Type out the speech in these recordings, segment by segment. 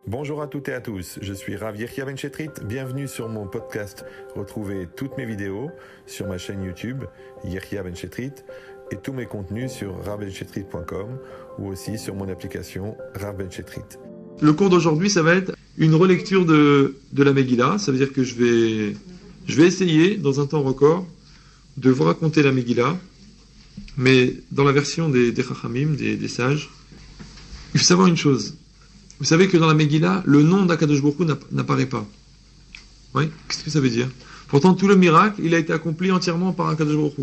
Bonjour à toutes et à tous, je suis Rav Yechia Ben Chetrit, bienvenue sur mon podcast. Retrouvez toutes mes vidéos sur ma chaîne YouTube Yechia Ben Chetrit et tous mes contenus sur ravbenchetrit.com ou aussi sur mon application Rav Ben Chetrit. Le cours d'aujourd'hui, ça va être une relecture de la Megillah. Ça veut dire que je vais essayer, dans un temps record, de vous raconter la Megillah, mais dans la version des Chachamim, des sages. Il faut savoir une chose. Vous savez que dans la Megillah, le nom d'Akadosh Baruch Hu n'apparaît pas. Oui, qu'est-ce que ça veut dire? Pourtant, tout le miracle, il a été accompli entièrement par Akadosh Baruch Hu.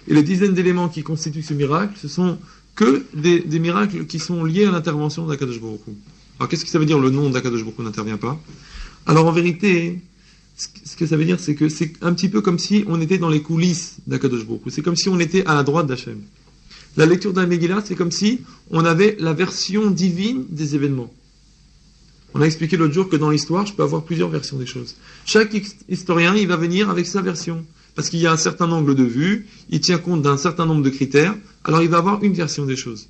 Et les dizaines d'éléments qui constituent ce miracle, ce sont que des miracles qui sont liés à l'intervention d'Akadosh Baruch Hu. Alors, qu'est-ce que ça veut dire le nom d'Akadosh Baruch Hu n'intervient pas? Alors, en vérité, ce que ça veut dire, c'est que c'est un petit peu comme si on était dans les coulisses d'Akadosh Baruch Hu. C'est comme si on était à la droite d'Hachem. La lecture de la Megillah, c'est comme si on avait la version divine des événements. On a expliqué l'autre jour que dans l'histoire, je peux avoir plusieurs versions des choses. Chaque historien, il va venir avec sa version. Parce qu'il y a un certain angle de vue, il tient compte d'un certain nombre de critères, alors il va avoir une version des choses.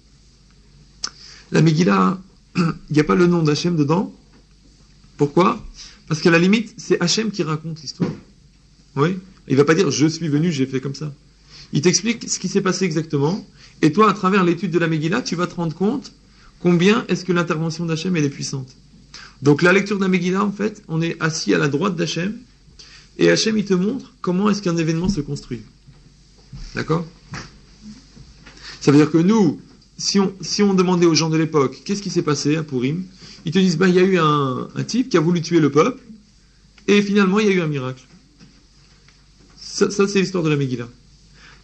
La Megillah, il n'y a pas le nom d'Hachem dedans. Pourquoi? Parce qu'à la limite, c'est Hachem qui raconte l'histoire. Oui? Il ne va pas dire « je suis venu, j'ai fait comme ça ». Il t'explique ce qui s'est passé exactement, et toi, à travers l'étude de la Megillah, tu vas te rendre compte combien est-ce que l'intervention d'Hachem elle est puissante. Donc la lecture de la Megillah, en fait, on est assis à la droite d'Hachem, et Hachem, il te montre comment est-ce qu'un événement se construit. D'accord? Ça veut dire que nous, si on demandait aux gens de l'époque, qu'est-ce qui s'est passé à Purim, ils te disent, il y a eu un type qui a voulu tuer le peuple, et finalement, il y a eu un miracle. Ça c'est l'histoire de la Megillah.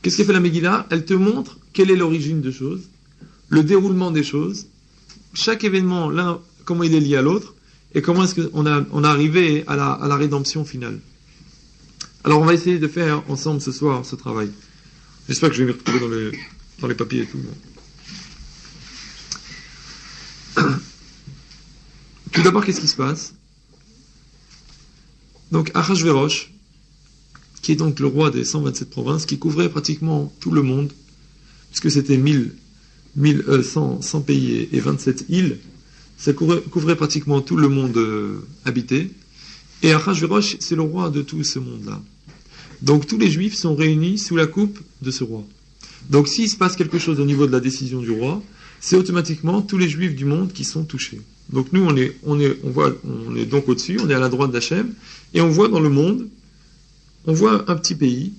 Qu'est-ce qu'a fait la Megillah? Elle te montre quelle est l'origine des choses, le déroulement des choses, chaque événement, l'un, comment il est lié à l'autre, et comment est-ce qu'on a arrivé à la rédemption finale. Alors on va essayer de faire ensemble ce soir ce travail. J'espère que je vais m'y retrouver dans les papiers et tout. Tout d'abord, qu'est-ce qui se passe? Donc Achashverosh, qui est donc le roi des 127 provinces, qui couvrait pratiquement tout le monde, puisque c'était 100 pays et 27 îles, ça couvrait pratiquement tout le monde habité. Et Achashverosh, c'est le roi de tout ce monde-là. Donc tous les juifs sont réunis sous la coupe de ce roi. Donc s'il se passe quelque chose au niveau de la décision du roi, c'est automatiquement tous les juifs du monde qui sont touchés. Donc nous, on est donc au-dessus, on est à la droite d'Hachem, et on voit dans le monde, on voit un petit pays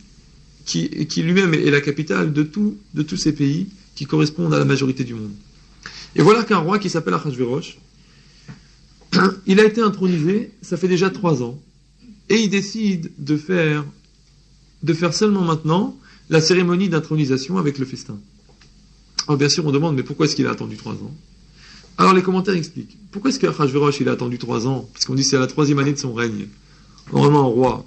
qui lui-même est la capitale de tous ces pays qui correspondent à la majorité du monde. Et voilà qu'un roi qui s'appelle Achashverosh, il a été intronisé, ça fait déjà 3 ans, et il décide de faire seulement maintenant la cérémonie d'intronisation avec le festin. Alors bien sûr, on demande, mais pourquoi est-ce qu'il a attendu 3 ans? Alors les commentaires expliquent. Pourquoi est-ce qu'Achashverosh, il a attendu 3 ans? Parce qu'on dit que c'est à la 3e année de son règne. Normalement, un roi,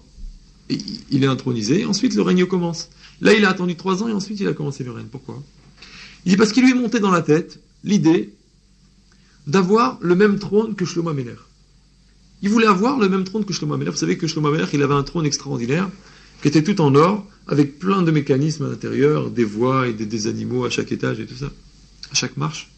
il est intronisé, et ensuite le règne commence. Là, il a attendu 3 ans, et ensuite il a commencé le règne. Pourquoi? Il dit parce qu'il lui est monté dans la tête l'idée d'avoir le même trône que Shlomo Ameler. Il voulait avoir le même trône que Shlomo Ameler. Vous savez que Shlomo Ameler, il avait un trône extraordinaire, qui était tout en or, avec plein de mécanismes à l'intérieur, des voies et des animaux à chaque étage et tout ça, à chaque marche.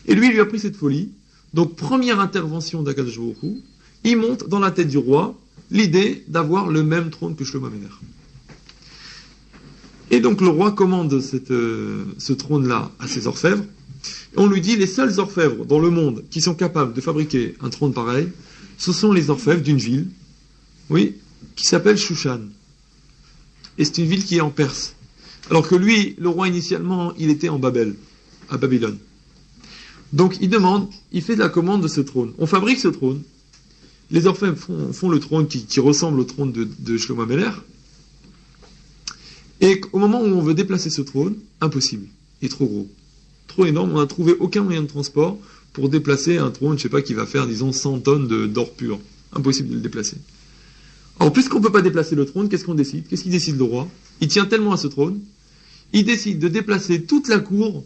Et lui, il lui a pris cette folie. Donc, première intervention d'Akadosh Baruch Hu, il monte dans la tête du roi l'idée d'avoir le même trône que Shlomo Ameler. Et donc le roi commande ce trône-là à ses orfèvres. Et on lui dit, les seuls orfèvres dans le monde qui sont capables de fabriquer un trône pareil, ce sont les orfèvres d'une ville, oui, qui s'appelle Shushan. Et c'est une ville qui est en Perse. Alors que lui, le roi initialement, il était en Babel, à Babylone. Donc il fait de la commande de ce trône. On fabrique ce trône. Les orfèvres font le trône qui ressemble au trône de Shlomo Ameler. Et au moment où on veut déplacer ce trône, impossible. Il est trop gros. Trop énorme. On n'a trouvé aucun moyen de transport pour déplacer un trône, je sais pas, qui va faire, disons, 100 tonnes d'or pur. Impossible de le déplacer. Alors, puisqu'on ne peut pas déplacer le trône, qu'est-ce qu'on décide? Qu'est-ce qu'il décide, le roi? Il tient tellement à ce trône, il décide de déplacer toute la cour,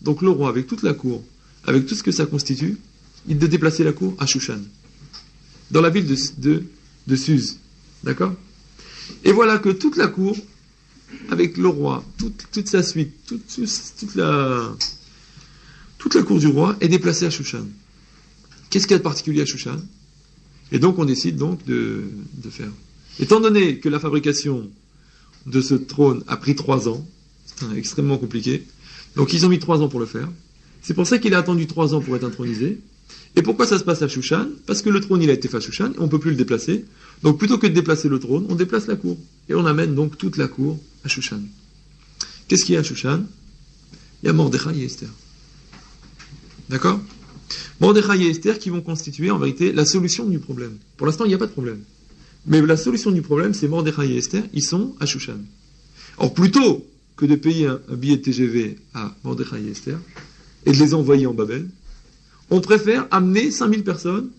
donc le roi avec toute la cour, avec tout ce que ça constitue, de déplacer la cour à Shushan, dans la ville de Suse. D'accord? Et voilà que toute la cour, avec le roi, toute sa suite, toute la cour du roi est déplacée à Shushan. Qu'est-ce qu'il y a de particulier à Shushan? Et donc on décide donc de faire. Étant donné que la fabrication de ce trône a pris 3 ans, c'est extrêmement compliqué, donc ils ont mis 3 ans pour le faire. C'est pour ça qu'il a attendu 3 ans pour être intronisé. Et pourquoi ça se passe à Shushan? Parce que le trône il a été fait à Shushan, et on ne peut plus le déplacer. Donc plutôt que de déplacer le trône, on déplace la cour. Et on amène donc toute la cour à Shushan. Qu'est-ce qu'il y a à Shushan? Il y a Mordechai et Esther. D'accord? Mordechai et Esther qui vont constituer en vérité la solution du problème. Pour l'instant, il n'y a pas de problème. Mais la solution du problème, c'est Mordechai et Esther, ils sont à Shushan. Or, plutôt que de payer un billet de TGV à Mordechai et Esther et de les envoyer en Babel, on préfère amener 5000 personnes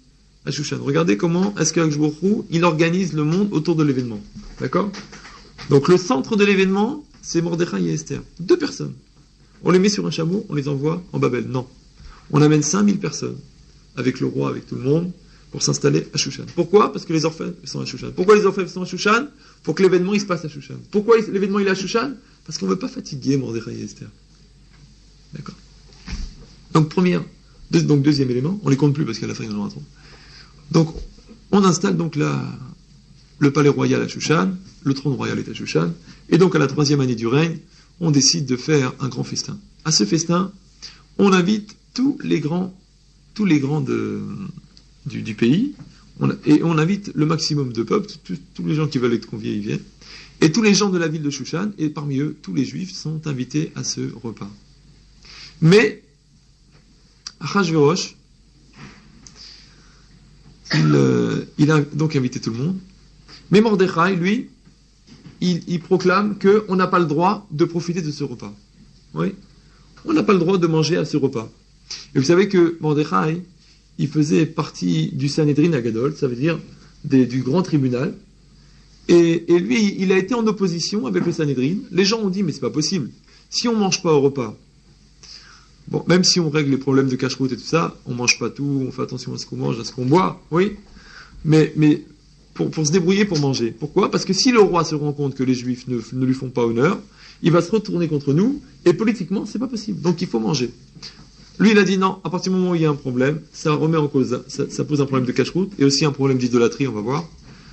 à Shushan. Regardez comment est-ce qu'Akadosh Baruch Hu, il organise le monde autour de l'événement. D'accord? Donc le centre de l'événement, c'est Mordechai et Esther. 2 personnes. On les met sur un chameau, on les envoie en Babel. Non. On amène 5000 personnes, avec le roi, avec tout le monde, pour s'installer à Shushan. Pourquoi? Parce que les orphelins sont à Shushan. Pourquoi les orphelins sont à Shushan? Pour que l'événement il se passe à Shushan. Pourquoi l'événement il est à Shushan? Parce qu'on ne veut pas fatiguer Mordechai et Esther. D'accord? Donc deuxième élément, on les compte plus parce qu'à la fin il y en aura trop. Donc on installe donc le palais royal à Shushan, le trône royal est à Shushan, et donc à la 3e année du règne, on décide de faire un grand festin. À ce festin, on invite tous les grands du pays, et on invite le maximum de peuple, tous les gens qui veulent être conviés, ils viennent, et tous les gens de la ville de Shushan, et parmi eux, tous les juifs sont invités à ce repas. Mais, Achashverosh, il a donc invité tout le monde, mais Mordechai, lui, il proclame qu'on n'a pas le droit de profiter de ce repas. Oui, on n'a pas le droit de manger à ce repas. Et vous savez que Mordechai, il faisait partie du Sanhedrin Agadol, ça veut dire du grand tribunal. Et lui, il a été en opposition avec le Sanhedrin. Les gens ont dit, mais c'est pas possible. Si on ne mange pas au repas, bon, même si on règle les problèmes de cache-route et tout ça, on ne mange pas tout, on fait attention à ce qu'on mange, à ce qu'on boit, oui. Mais pour se débrouiller pour manger. Pourquoi? Parce que si le roi se rend compte que les Juifs ne lui font pas honneur, il va se retourner contre nous, et politiquement, c'est pas possible. Donc il faut manger. Lui, il a dit non, à partir du moment où il y a un problème, ça remet en cause, ça pose un problème de cache-route, et aussi un problème d'idolâtrie, on va voir.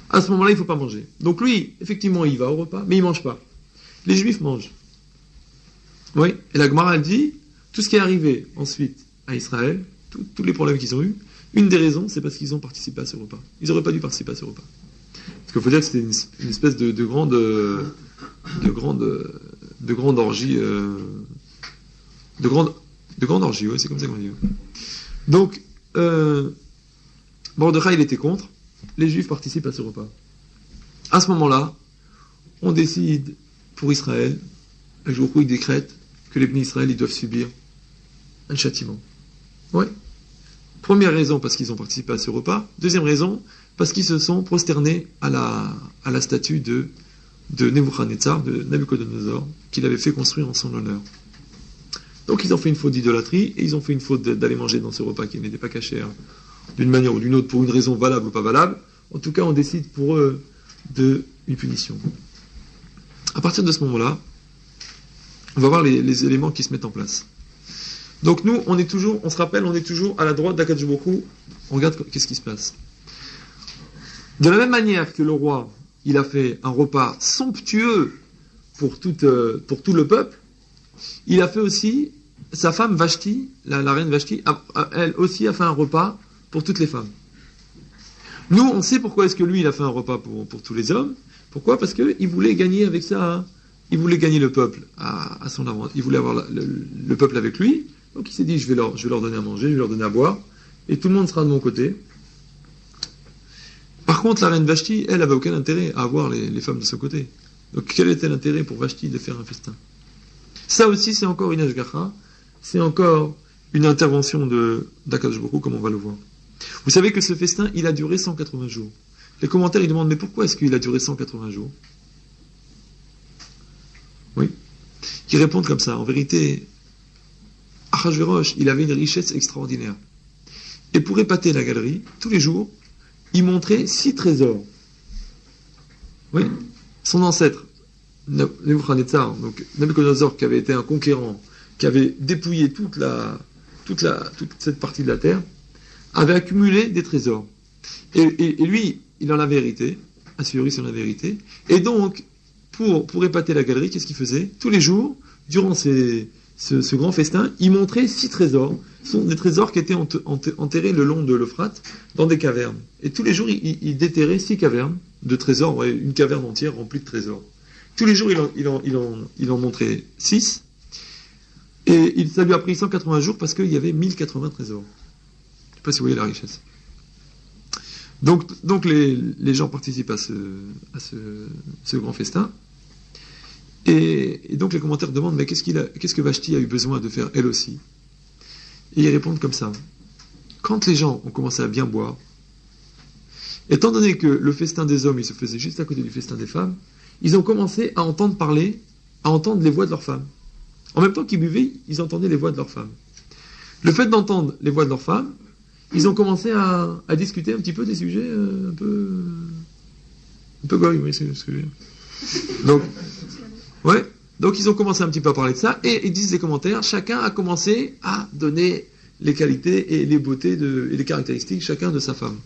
À ce moment-là, il ne faut pas manger. Donc lui, effectivement, il va au repas, mais il ne mange pas. Les Juifs mangent. Oui, et la Gemara, elle dit, tout ce qui est arrivé ensuite à Israël, tous les problèmes qu'ils ont eus, une des raisons, c'est parce qu'ils ont participé à ce repas. Ils n'auraient pas dû participer à ce repas. Parce qu'il faut dire que c'était une espèce de grande orgie, de grande orgie, ouais, c'est comme ça qu'on dit. Donc, Mordechai, il était contre. Les Juifs participent à ce repas. À ce moment-là, on décide pour Israël, le jour où il décrète que les bénis Israël, ils doivent subir un châtiment. Ouais. Première raison, parce qu'ils ont participé à ce repas. Deuxième raison, parce qu'ils se sont prosternés à la statue de Nebuchadnezzar, de Nabucodonosor, qu'il avait fait construire en son honneur. Donc ils ont fait une faute d'idolâtrie, et ils ont fait une faute d'aller manger dans ce repas qui n'était pas caché, d'une manière ou d'une autre, pour une raison valable ou pas valable. En tout cas, on décide pour eux d'une punition. À partir de ce moment-là, on va voir les éléments qui se mettent en place. Donc nous, on se rappelle, on est toujours à la droite d'Akadosh Baruch Hu. On regarde qu'est-ce qui se passe. De la même manière que le roi, il a fait un repas somptueux pour tout le peuple, il a fait aussi, sa femme Vashti, la reine Vashti, elle aussi a fait un repas pour toutes les femmes. Nous, on sait pourquoi est-ce que lui, il a fait un repas pour tous les hommes. Pourquoi? Parce qu'il voulait gagner avec ça, il voulait gagner le peuple à son avantage. Il voulait avoir le peuple avec lui. Donc il s'est dit, je vais leur donner à manger, je vais leur donner à boire, et tout le monde sera de mon côté. Par contre, la reine Vashti, elle avait aucun intérêt à avoir les femmes de son côté. Donc quel était l'intérêt pour Vashti de faire un festin? Ça aussi, c'est encore une ashgacha, c'est encore une intervention d'Akadosh Baruch Hu, comme on va le voir. Vous savez que ce festin, il a duré 180 jours. Les commentaires, ils demandent, mais pourquoi est-ce qu'il a duré 180 jours? Oui. Ils répondent comme ça. En vérité, Achashverosh, il avait une richesse extraordinaire. Et pour épater la galerie, tous les jours, il montrait 6 trésors. Oui. Son ancêtre, Nebuchadnezzar, donc Nabucodonosor, qui avait été un conquérant, qui avait dépouillé toute cette partie de la terre, avait accumulé des trésors. Et lui, il en avait hérité. Assuérus en avait hérité. Et donc, pour épater la galerie, qu'est-ce qu'il faisait? Tous les jours, durant ce grand festin, il montrait 6 trésors. Ce sont des trésors qui étaient enterrés le long de l'Euphrate, dans des cavernes. Et tous les jours, il déterrait 6 cavernes de trésors, ouais, une caverne entière remplie de trésors. Tous les jours, il en montrait 6. Et ça lui a pris 180 jours parce qu'il y avait 1080 trésors. Je ne sais pas si vous voyez la richesse. Donc les gens participent à ce grand festin. Et donc les commentaires demandent, mais qu'est-ce que Vashti a eu besoin de faire elle aussi? Et ils répondent comme ça. Quand les gens ont commencé à bien boire, étant donné que le festin des hommes, il se faisait juste à côté du festin des femmes, ils ont commencé à entendre parler, à entendre les voix de leurs femmes. En même temps qu'ils buvaient, ils entendaient les voix de leurs femmes. Le fait d'entendre les voix de leurs femmes, ils ont commencé à discuter un petit peu des sujets un peu goy, oui, c'est ce que je veux dire. Donc ils ont commencé un petit peu à parler de ça, et ils disent les commentaires, chacun a commencé à donner les qualités et les beautés et les caractéristiques chacun de sa femme.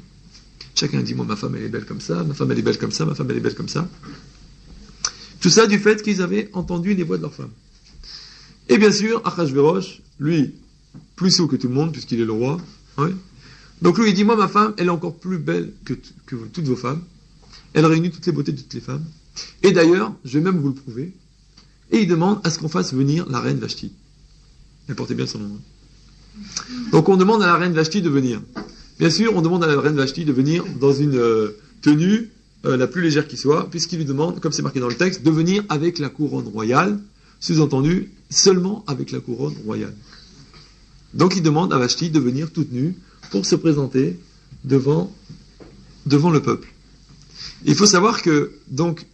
Chacun dit, moi ma femme elle est belle comme ça, ma femme elle est belle comme ça, ma femme elle est belle comme ça. Tout ça du fait qu'ils avaient entendu les voix de leur femme. Et bien sûr, Achashverosh, lui, plus sot que tout le monde, puisqu'il est le roi, ouais. Donc lui il dit, moi ma femme elle est encore plus belle que toutes vos femmes, elle réunit toutes les beautés de toutes les femmes, et d'ailleurs, je vais même vous le prouver. Et il demande à ce qu'on fasse venir la reine Vashti. Elle portait bien son nom. Donc on demande à la reine Vashti de venir. Bien sûr, on demande à la reine Vashti de venir dans une tenue la plus légère qui soit, puisqu'il lui demande, comme c'est marqué dans le texte, de venir avec la couronne royale, sous-entendu, seulement avec la couronne royale. Donc il demande à Vashti de venir toute nue pour se présenter devant le peuple. Il faut savoir que, donc,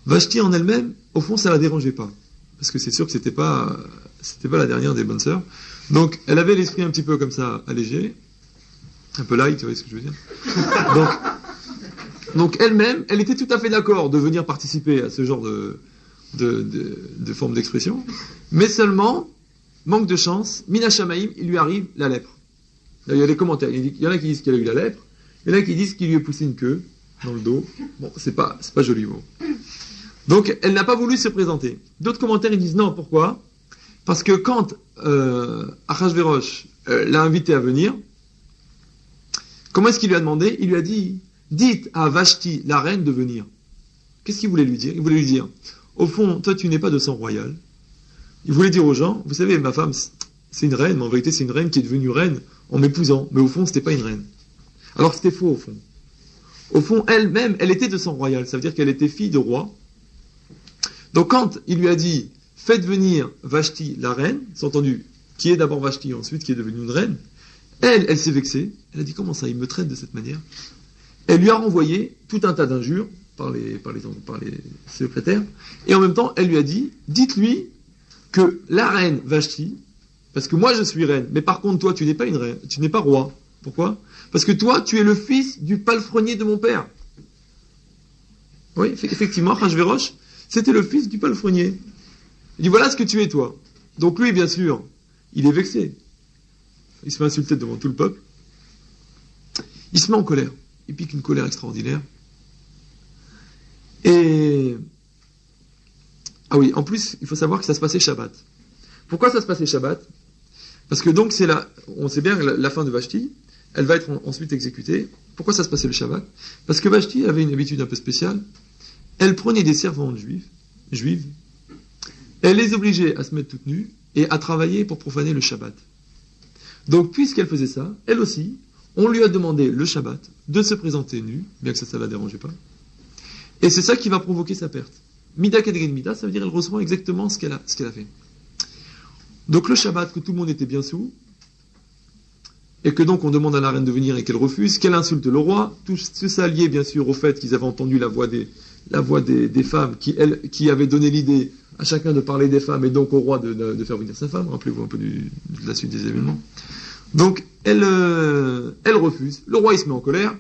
Vashti en elle-même, au fond, ça la dérangeait pas. Parce que c'est sûr que c'était pas la dernière des bonnes sœurs. Donc, elle avait l'esprit un petit peu comme ça, allégé. Un peu light, tu vois ce que je veux dire. Donc elle-même, elle était tout à fait d'accord de venir participer à ce genre de forme d'expression. Mais seulement, manque de chance, Mina Shamaïm, il lui arrive la lèpre. Là, il y a les commentaires. Il y en a qui disent qu'elle a eu la lèpre. Il y en a qui disent qu'il lui est poussé une queue dans le dos. Bon, c'est pas joli, bon. Donc, elle n'a pas voulu se présenter. D'autres commentaires, ils disent non, pourquoi? Parce que quand Achashverosh l'a invité à venir, comment est-ce qu'il lui a demandé? Il lui a dit, dites à Vashti, la reine, de venir. Qu'est-ce qu'il voulait lui dire? Il voulait lui dire, au fond, toi, tu n'es pas de sang royal. Il voulait dire aux gens, vous savez, ma femme, c'est une reine, mais en vérité, c'est une reine qui est devenue reine en m'épousant. Mais au fond, c'était pas une reine. Alors, c'était faux, au fond. Au fond, elle-même, elle était de sang royal. Ça veut dire qu'elle était fille de roi. Donc quand il lui a dit, faites venir Vashti, la reine, c'est entendu, qui est d'abord Vashti, ensuite qui est devenue une reine, elle s'est vexée, elle a dit, comment ça, il me traite de cette manière? Elle lui a renvoyé tout un tas d'injures par les secrétaires, et en même temps, elle lui a dit, dites-lui que la reine Vashti, parce que moi je suis reine, mais par contre toi tu n'es pas une reine, tu n'es pas roi. Pourquoi? Parce que toi tu es le fils du palefrenier de mon père. Oui, effectivement, Achashverosh, c'était le fils du palefrenier. Il dit, voilà ce que tu es, toi. Donc lui, bien sûr, il est vexé. Il se fait insulter devant tout le peuple. Il se met en colère. Il pique une colère extraordinaire. Et... ah oui, en plus, il faut savoir que ça se passait Shabbat. Pourquoi ça se passait Shabbat? Parce que donc, on sait bien la fin de Vashti, elle va être ensuite exécutée. Pourquoi ça se passait le Shabbat? Parce que Vashti avait une habitude un peu spéciale. Elle prenait des servantes juives, elle les obligeait à se mettre toutes nues et à travailler pour profaner le Shabbat. Donc, puisqu'elle faisait ça, elle aussi, on lui a demandé le Shabbat de se présenter nue, bien que ça ne la dérangeait pas. Et c'est ça qui va provoquer sa perte. Mida kedeged mida, ça veut dire qu'elle reçoit exactement ce qu'elle a fait. Donc le Shabbat, que tout le monde était bien sous, et que donc on demande à la reine de venir et qu'elle refuse, qu'elle insulte le roi, tout ça lié bien sûr au fait qu'ils avaient entendu la voix des femmes qui avaient donné l'idée à chacun de parler des femmes et donc au roi de faire venir sa femme. Rappelez-vous un peu de la suite des événements. Donc elle refuse, le roi il se met en colère,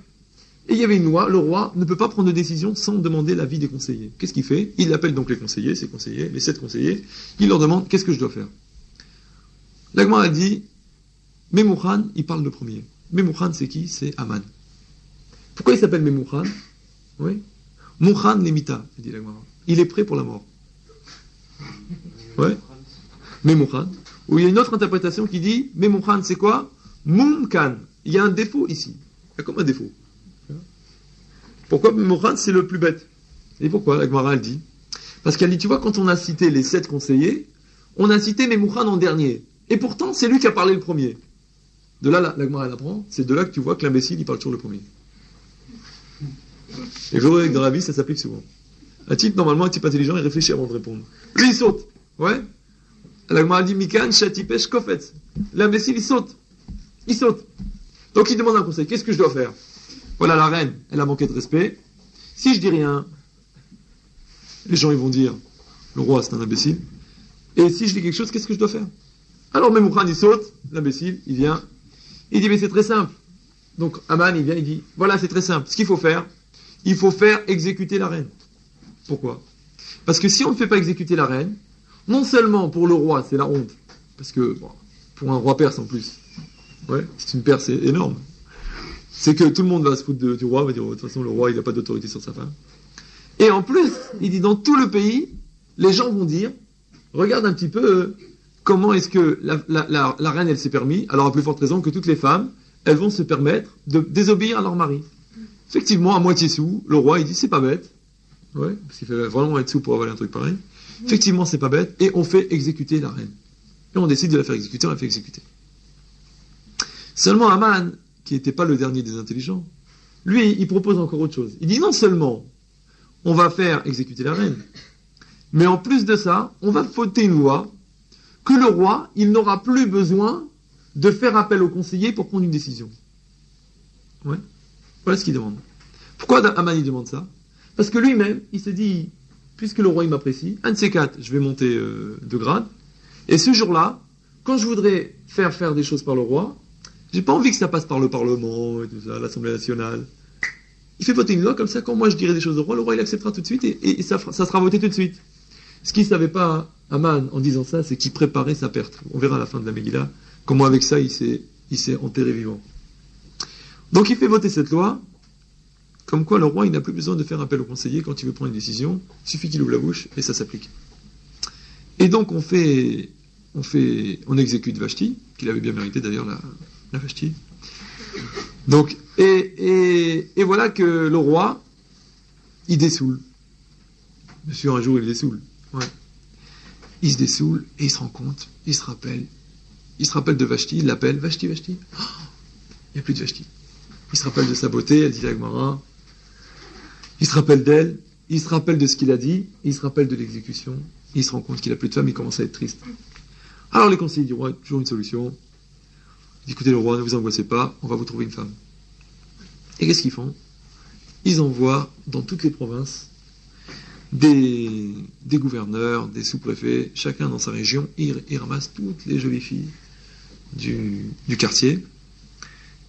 et il y avait une loi, le roi ne peut pas prendre de décision sans demander l'avis des conseillers. Qu'est-ce qu'il fait? Il appelle donc les conseillers, les 7 conseillers, il leur demande qu'est-ce que je dois faire. La Gemara a dit, Memouchan, il parle le premier. Memouchan, c'est qui? C'est Aman. Pourquoi il s'appelle Memouchan? Oui. Mouchan Lemita, dit la Gemara. Il est prêt pour la mort. Ouais. Memouchan. Ou il y a une autre interprétation qui dit Memouchan, c'est quoi? Mumkan. Il y a un défaut ici. Il y a comme un défaut. Pourquoi Memouchan, c'est le plus bête? Et pourquoi? La Gemara, elle dit. Parce qu'elle dit, tu vois, quand on a cité les 7 conseillers, on a cité Memouchan en dernier. Et pourtant, c'est lui qui a parlé le premier. De là, la Gemara, elle apprend. C'est de là que tu vois que l'imbécile, il parle toujours le premier. Et je vois que dans la vie, ça s'applique souvent. Normalement, un type intelligent, il réfléchit avant de répondre. Lui, il saute. Ouais. La Gemara dit, Mikan, Shatipesh, Kofetz. L'imbécile, il saute. Il saute. Donc, il demande un conseil. Qu'est-ce que je dois faire? Voilà, la reine, elle a manqué de respect. Si je dis rien, les gens, ils vont dire, le roi, c'est un imbécile. Et si je dis quelque chose, qu'est-ce que je dois faire? Alors, Memouchan, il saute. L'imbécile, il vient. Il dit, mais c'est très simple. Donc, Aman, il vient, il dit, voilà, c'est très simple. Ce qu'il faut faire, il faut faire exécuter la reine. Pourquoi? Parce que si on ne fait pas exécuter la reine, non seulement pour le roi, c'est la honte, parce que, bon, pour un roi perse en plus, ouais, c'est une Perse énorme, c'est que tout le monde va se foutre du roi, va dire, de toute façon, le roi, il n'a pas d'autorité sur sa femme. Et en plus, il dit, dans tout le pays, les gens vont dire, regarde un petit peu, comment est-ce que la reine, elle s'est permis, alors à plus forte raison que toutes les femmes, elles vont se permettre de désobéir à leur mari. Effectivement, à moitié sous, le roi, il dit, c'est pas bête. Ouais, parce qu'il fait vraiment être sous pour avaler un truc pareil. Effectivement, c'est pas bête. Et on fait exécuter la reine. Et on décide de la faire exécuter, on la fait exécuter. Seulement Aman, qui n'était pas le dernier des intelligents, lui, il propose encore autre chose. Il dit, non seulement, on va faire exécuter la reine, mais en plus de ça, on va voter une loi que le roi, il n'aura plus besoin de faire appel au conseiller pour prendre une décision. Ouais. Voilà ce qu'il demande. Pourquoi Aman il demande ça? Parce que lui-même, il s'est dit, puisque le roi il m'apprécie, un de ces 4, je vais monter de grade. Et ce jour-là, quand je voudrais faire des choses par le roi, j'ai pas envie que ça passe par le Parlement et tout ça, l'Assemblée nationale. Il fait voter une loi comme ça, quand moi je dirai des choses au roi, le roi il acceptera tout de suite et ça sera voté tout de suite. Ce qu'il ne savait pas, Aman, en disant ça, c'est qu'il préparait sa perte. On verra à la fin de la Megillah comment avec ça il s'est enterré vivant. Donc il fait voter cette loi, comme quoi le roi il n'a plus besoin de faire appel au conseiller quand il veut prendre une décision, il suffit qu'il ouvre la bouche et ça s'applique. Et donc on exécute Vashti, qu'il avait bien mérité d'ailleurs la Vashti. Donc, et voilà que le roi, il dessoule. Bien sûr, un jour il dessoule. Ouais. Il se dessoule et il se rend compte, il se rappelle de Vashti, il l'appelle, Vashti, Vashti. Oh, il n'y a plus de Vashti. Il se rappelle de sa beauté, elle dit la Gemara. Il se rappelle d'elle, il se rappelle de ce qu'il a dit, il se rappelle de l'exécution, il se rend compte qu'il n'a plus de femme, il commence à être triste. Alors les conseillers du roi, toujours une solution. Écoutez le roi, ne vous angoissez pas, on va vous trouver une femme. Et qu'est-ce qu'ils font? Ils envoient dans toutes les provinces des gouverneurs, des sous-préfets, chacun dans sa région, ils ramassent toutes les jolies filles du quartier,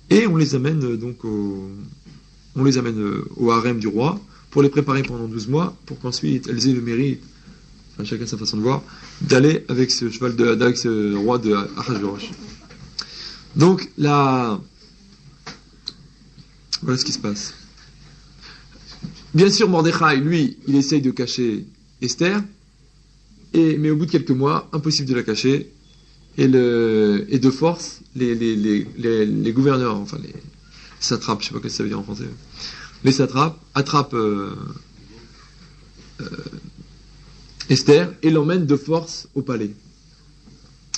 et on les amène donc au harem du roi, pour les préparer pendant 12 mois, pour qu'ensuite elles aient le mérite, enfin chacun sa façon de voir, d'aller avec ce avec ce roi de Ahasverosh. Donc là, voilà ce qui se passe. Bien sûr, Mordechai, lui, il essaye de cacher Esther, mais au bout de quelques mois, impossible de la cacher, et de force, les gouverneurs, enfin les satrapes, je sais pas ce que ça veut dire en français, les satrapes attrapent Esther et l'emmènent de force au palais.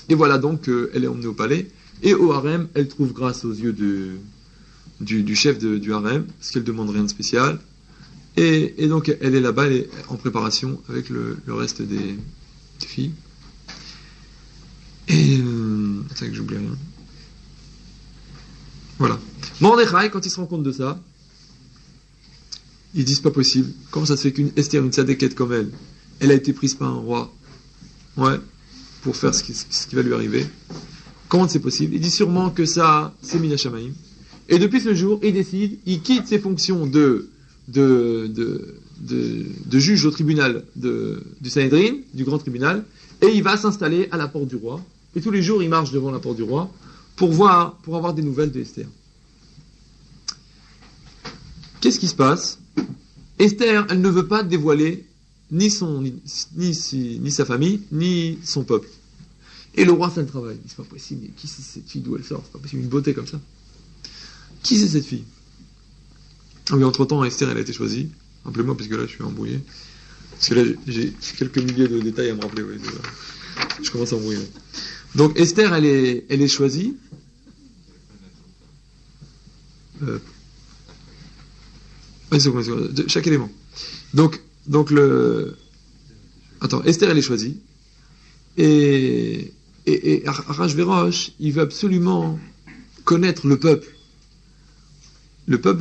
Et voilà donc elle est emmenée au palais, et au harem, elle trouve grâce aux yeux du chef du harem, parce qu'elle demande rien de spécial, et donc elle est là-bas, elle est en préparation avec le reste des filles. Et attends que j'oublie rien. Voilà. Mordechai, quand il se rend compte de ça, ils disent pas possible. Comment ça se fait qu'une Esther, une sadéquette comme elle a été prise par un roi, ouais, pour faire ce qui va lui arriver. Comment c'est possible? Il dit sûrement que ça, c'est Mina Shamaim. Et depuis ce jour, il décide, il quitte ses fonctions de juge au tribunal du Sanhedrin, du grand tribunal, et il va s'installer à la porte du roi. Et tous les jours, il marche devant la porte du roi pour avoir des nouvelles de Esther. Qu'est-ce qui se passe? Esther, elle ne veut pas dévoiler ni sa famille, ni son peuple. Et le roi, ça le travaille. C'est pas possible, mais qui c'est cette fille, d'où elle sort? C'est pas possible, une beauté comme ça. Qui c'est cette fille? Oui, entre-temps, Esther, elle a été choisie. Rappelez-moi, parce que là, je suis embrouillé. Parce que là, j'ai quelques milliers de détails à me rappeler. Oui, je commence à embrouiller. Donc, Esther, elle est choisie. Chaque élément. Donc Esther, elle est choisie. Et Ahasuerus, il veut absolument connaître le peuple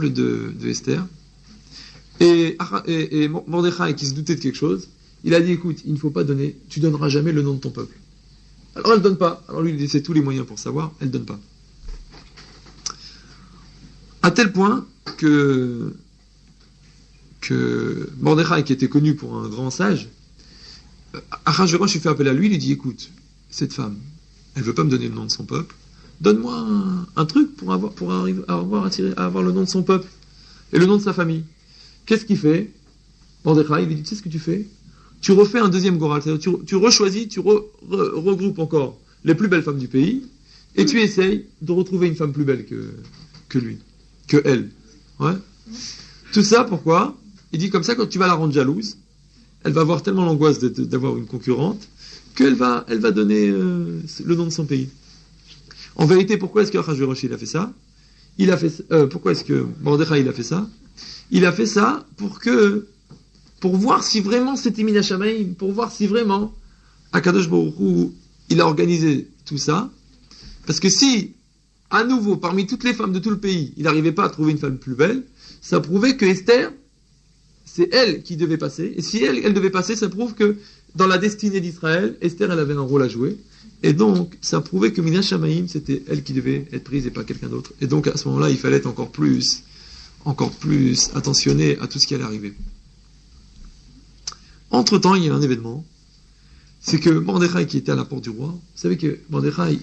de Esther. Et Mordechai, qui se doutait de quelque chose, il a dit, écoute, il ne faut pas donner, tu donneras jamais le nom de ton peuple. Alors elle ne donne pas. Alors lui, il essaie tous les moyens pour savoir, elle ne donne pas. À tel point que Mordechai, qui était connu pour un grand sage, Ahasuerus, il fait appel à lui, il lui dit, écoute, cette femme, elle ne veut pas me donner le nom de son peuple, donne-moi un truc pour arriver à avoir le nom de son peuple et le nom de sa famille. Qu'est-ce qu'il fait? Mordechai, il lui dit, tu sais ce que tu fais? Tu refais un deuxième goral, c'est-à-dire tu rechoisis, tu regroupes encore les plus belles femmes du pays, et tu essayes de retrouver une femme plus belle que lui, que elle. Ouais. Tout ça, pourquoi? Il dit comme ça, quand tu vas la rendre jalouse, elle va avoir tellement l'angoisse d'avoir une concurrente, qu'elle va donner le nom de son pays. En vérité, pourquoi est-ce que Ahasuerus il a fait ça? Pourquoi est-ce que Mordechai il a fait ça? Il a fait ça pour voir si vraiment c'était Min Hashamayim, pour voir si vraiment Akadosh Baruch Hu, il a organisé tout ça. Parce que si, à nouveau, parmi toutes les femmes de tout le pays, il n'arrivait pas à trouver une femme plus belle, ça prouvait que Esther, c'est elle qui devait passer. Et si elle devait passer, ça prouve que dans la destinée d'Israël, Esther, elle avait un rôle à jouer. Et donc, ça prouvait que Min Hashamayim, c'était elle qui devait être prise et pas quelqu'un d'autre. Et donc, à ce moment-là, il fallait être encore plus attentionné à tout ce qui allait arriver. Entre-temps, il y a un événement. C'est que Mordechai, qui était à la porte du roi, vous savez que Mordechai,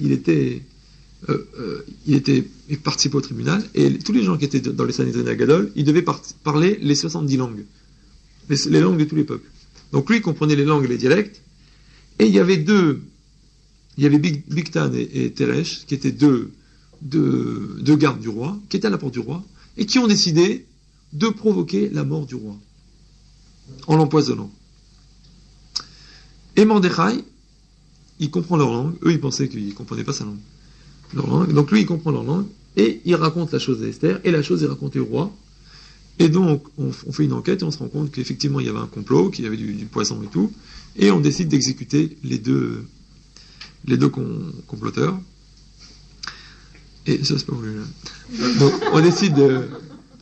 il participait au tribunal, et tous les gens qui étaient dans les Sanhedrin Agadol, ils devaient parler les 70 langues. Les langues de tous les peuples. Donc lui, il comprenait les langues et les dialectes, et il y avait Bigtan et Teresh, qui étaient deux gardes du roi, qui étaient à la porte du roi, et qui ont décidé de provoquer la mort du roi, en l'empoisonnant. Et Mordechai, il comprend leur langue. Eux, ils pensaient qu'il ne comprenait pas leur langue. Donc lui, il comprend leur langue, et il raconte la chose à Esther, et la chose est racontée au roi. Et donc, on fait une enquête, et on se rend compte qu'effectivement, il y avait un complot, qu'il y avait du poison et tout, et on décide d'exécuter les deux comploteurs. Et ça, c'est pas voulu, là. Donc, on décide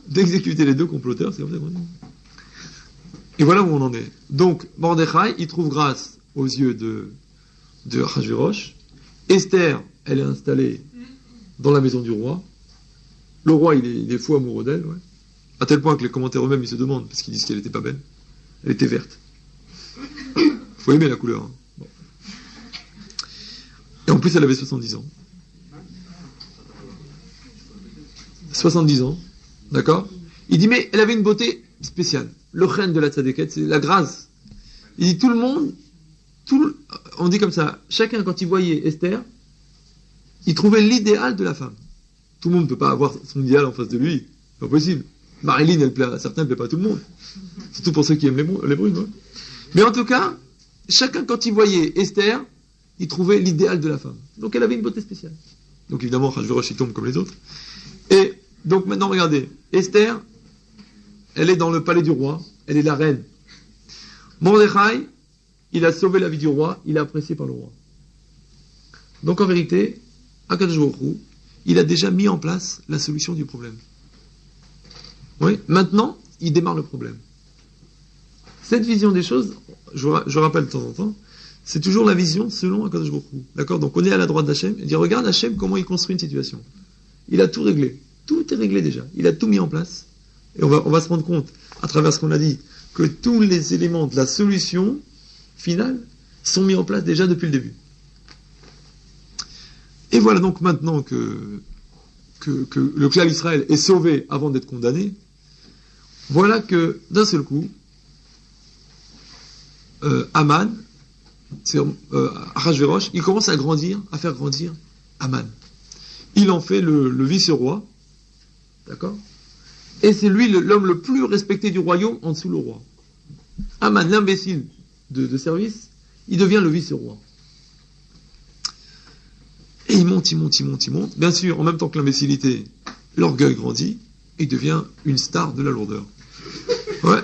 d'exécuter les deux comploteurs, c'est comme ça qu'on dit. Et voilà où on en est. Donc, Mordechai, il trouve grâce aux yeux de Ahasuerus. Esther, elle est installée dans la maison du roi. Le roi, il est fou amoureux d'elle, ouais. À tel point que les commentaires eux-mêmes, ils se demandent, parce qu'ils disent qu'elle était pas belle. Elle était verte. Faut aimer la couleur. Hein. Bon. Et en plus, elle avait 70 ans. 70 ans, d'accord? Il dit, mais elle avait une beauté spéciale. Le chen de la tzadéket, c'est la grâce. Il dit, tout le monde, on dit comme ça, chacun, quand il voyait Esther, il trouvait l'idéal de la femme. Tout le monde ne peut pas avoir son idéal en face de lui. C'est pas possible. Marilyn, elle plaît à certains, elle plaît pas à tout le monde. Surtout pour ceux qui aiment les brunes. Hein. Mais en tout cas, chacun, quand il voyait Esther, il trouvait l'idéal de la femme. Donc elle avait une beauté spéciale. Donc évidemment, Ahasuerus, il tombe comme les autres. Et donc maintenant, regardez, Esther, elle est dans le palais du roi, elle est la reine. Mordechai, il a sauvé la vie du roi, il est apprécié par le roi. Donc en vérité, Akadosh Baruch Hu, il a déjà mis en place la solution du problème. Oui, maintenant, il démarre le problème. Cette vision des choses, je rappelle de temps en temps, c'est toujours la vision selon Akadosh Baruch Hu. D'accord? Donc on est à la droite d'Hachem, et dit regarde Hachem comment il construit une situation. Il a tout réglé. Tout est réglé déjà. Il a tout mis en place. Et on va se rendre compte, à travers ce qu'on a dit, que tous les éléments de la solution finale sont mis en place déjà depuis le début. Et voilà. voilà donc maintenant que le clan d'Israël est sauvé avant d'être condamné, voilà que d'un seul coup, Aman, Ahasverosh, il commence à faire grandir Aman. Il en fait le vice-roi, d'accord? Et c'est lui l'homme le plus respecté du royaume en dessous le roi. Aman, l'imbécile de service, il devient le vice-roi. Et il monte. Bien sûr, en même temps que l'imbécilité, l'orgueil grandit, et il devient une star de la lourdeur. Ouais.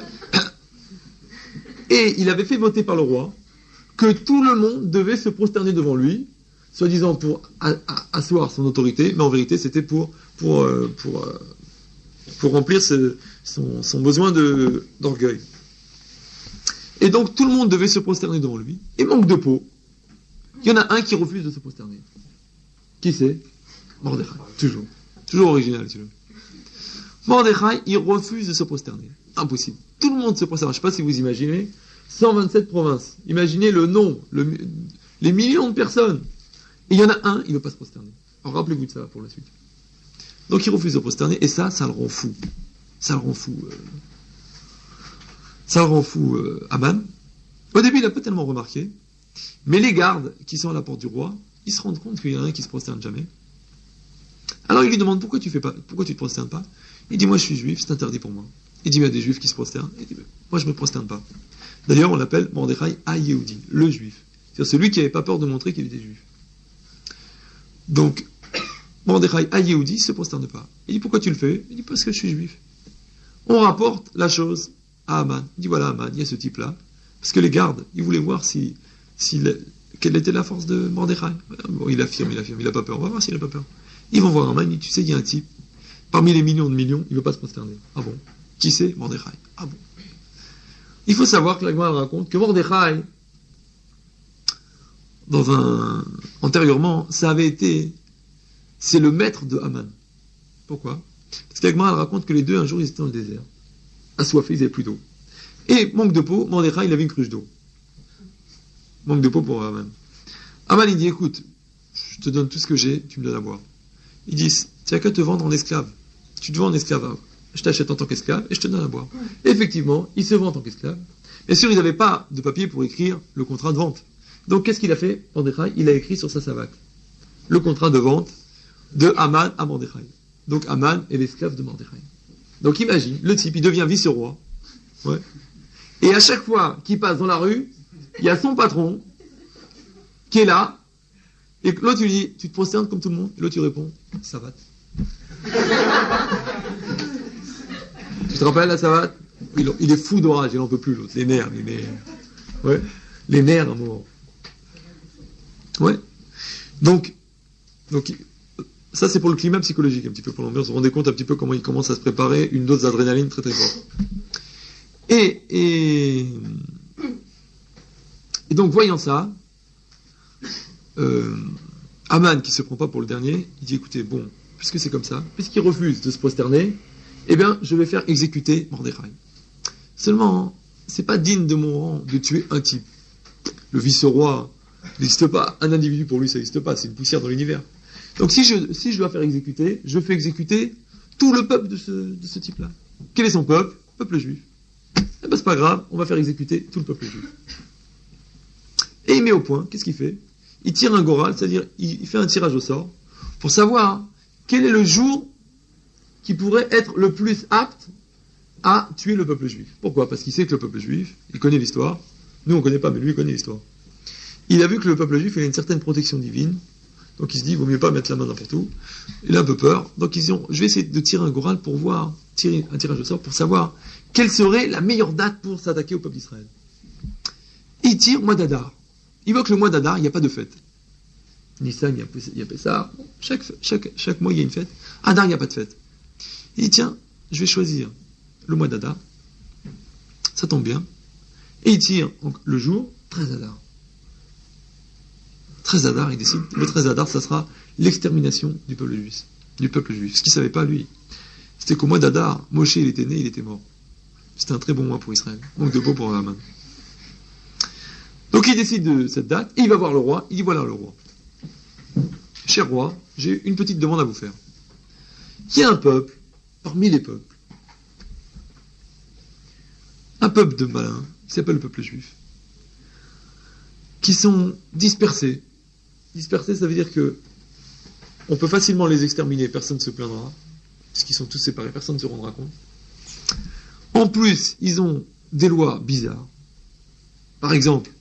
Et il avait fait voter par le roi que tout le monde devait se prosterner devant lui, soi-disant pour asseoir son autorité, mais en vérité c'était pour remplir son besoin d'orgueil. Et donc tout le monde devait se prosterner devant lui, et manque de peau, il y en a un qui refuse de se prosterner. Qui c'est? Mordechai, toujours original, tu veux. Mordechai, il refuse de se prosterner. Impossible. Tout le monde se prosterne. Je ne sais pas si vous imaginez, 127 provinces. Imaginez le nom, les millions de personnes. Et il y en a un, il ne veut pas se prosterner. Alors rappelez-vous de ça pour la suite. Donc il refuse de se prosterner, et ça le rend fou. Ça le rend fou, Aman. Au début, il n'a pas tellement remarqué, mais les gardes qui sont à la porte du roi, ils se rendent compte qu'il y en a un qui ne se prosterne jamais. Alors il lui demande pourquoi tu te prosternes pas. Il dit moi je suis juif, c'est interdit pour moi. Il dit mais il y a des juifs qui se prosternent. Il dit moi je me prosterne pas. D'ailleurs on l'appelle Mordechai HaYehudi, le juif. C'est-à-dire celui qui n'avait pas peur de montrer qu'il était juif. Donc Mordechai HaYehudi se prosterne pas. Il dit pourquoi tu le fais? Il dit parce que je suis juif. On rapporte la chose à Aman. Il dit voilà Aman, il y a ce type-là. Parce que les gardes, ils voulaient voir quelle était la force de Mordechai. Bon, il affirme, il n'a pas peur. On va voir s'il n'a pas peur. Ils vont voir Aman, tu sais, il y a un type, parmi les millions de millions, il ne veut pas se prosterner. Ah bon? Qui c'est? Mordechai. Ah bon? Il faut savoir que la Gemara raconte que Mordechai, antérieurement, c'est le maître de Aman. Pourquoi? Parce que la Gemara raconte que les deux, un jour, ils étaient dans le désert. Assoiffés, ils n'avaient plus d'eau. Et, manque de peau, Mordechai, il avait une cruche d'eau. Manque de peau pour Aman. Aman, il dit, écoute, je te donne tout ce que j'ai, tu me donnes à boire. Ils disent, tu n'as qu'à te vendre en esclave. Tu te vends en esclave. Je t'achète en tant qu'esclave et je te donne à boire. Et effectivement, il se vend en tant qu'esclave. Bien sûr, ils n'avaient pas de papier pour écrire le contrat de vente. Donc, qu'est-ce qu'il a fait, Mordechai? Il a écrit sur sa savate le contrat de vente de Aman à Mordechai. Donc, Aman est l'esclave de Mordechai. Donc, imagine, le type, il devient vice-roi. Ouais. Et à chaque fois qu'il passe dans la rue, il y a son patron qui est là. Et l'autre, tu lui dis, tu te prosternes comme tout le monde? Et l'autre, tu réponds, savate. Tu te rappelles la savate? Il est fou d'orage, il n'en peut plus, l'autre. Les nerfs. Ouais. Les nerfs, un moment. Ouais. Donc, ça, c'est pour le climat psychologique, un petit peu, pour l'ambiance. Vous vous rendez compte un petit peu comment il commence à se préparer une dose d'adrénaline très, très forte. Et donc, voyant ça, Aman, qui ne se prend pas pour le dernier, il dit, écoutez, bon, puisque c'est comme ça, puisqu'il refuse de se prosterner, eh bien, je vais faire exécuter Mordechai. Seulement, c'est pas digne de mon rang de tuer un type. Le vice-roi n'existe pas. Un individu, pour lui, ça n'existe pas. C'est une poussière dans l'univers. Donc, si je dois faire exécuter, je fais exécuter tout le peuple de ce type-là. Quel est son peuple? Peuple juif. Eh ben, c'est pas grave, on va faire exécuter tout le peuple juif. Et il met au point, qu'est-ce qu'il fait? Il tire un goral, c'est-à-dire, il fait un tirage au sort, pour savoir quel est le jour qui pourrait être le plus apte à tuer le peuple juif. Pourquoi? Parce qu'il sait que le peuple juif, il connaît l'histoire. Nous, on ne connaît pas, mais lui, il connaît l'histoire. Il a vu que le peuple juif, il a une certaine protection divine. Donc il se dit, il vaut mieux pas mettre la main n'importe où. Il a un peu peur. Donc ils disent, je vais essayer de tirer un goral pour tirer un tirage au sort, pour savoir quelle serait la meilleure date pour s'attaquer au peuple d'Israël. Il tire mois d'Adar. Il voit que le mois d'Adar, il n'y a pas de fête. Nissan, il y a Pessah. Chaque mois, il y a une fête. Adar, il n'y a pas de fête. Il dit, tiens, je vais choisir le mois d'Adar. Ça tombe bien. Et il tire donc, le jour 13 Adar. 13 Adar, il décide. Le 13 Adar, ça sera l'extermination du peuple juif. Ce qu'il ne savait pas, lui, c'était qu'au mois d'Adar, Moshe, il était né, il était mort. C'était un très bon mois pour Israël. Manque de peau pour Haman. Donc il décide de cette date, et il va voir le roi, il dit voilà le roi. cher roi, j'ai une petite demande à vous faire. Il y a un peuple, parmi les peuples, un peuple de malins, qui s'appelle le peuple juif, qui sont dispersés. Dispersés, ça veut dire que on peut facilement les exterminer, personne ne se plaindra, parce qu'ils sont tous séparés, personne ne se rendra compte. En plus, ils ont des lois bizarres. Par exemple,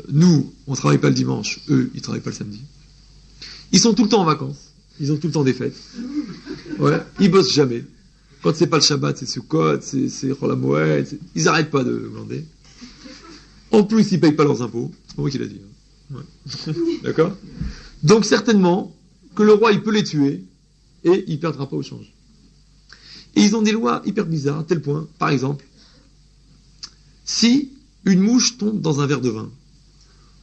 nous, on ne travaille pas le dimanche, eux, ils ne travaillent pas le samedi. Ils sont tout le temps en vacances, ils ont tout le temps des fêtes. Ouais, ils bossent jamais. Quand c'est pas le Shabbat, c'est Sukkot, c'est Chol HaMoed, ils n'arrêtent pas de glander. En plus, ils payent pas leurs impôts. C'est moi qui l'ai dit. Hein. Ouais. D'accord ? Donc certainement que le roi, il peut les tuer et il perdra pas au change. Et ils ont des lois hyper bizarres, à tel point, par exemple, si une mouche tombe dans un verre de vin,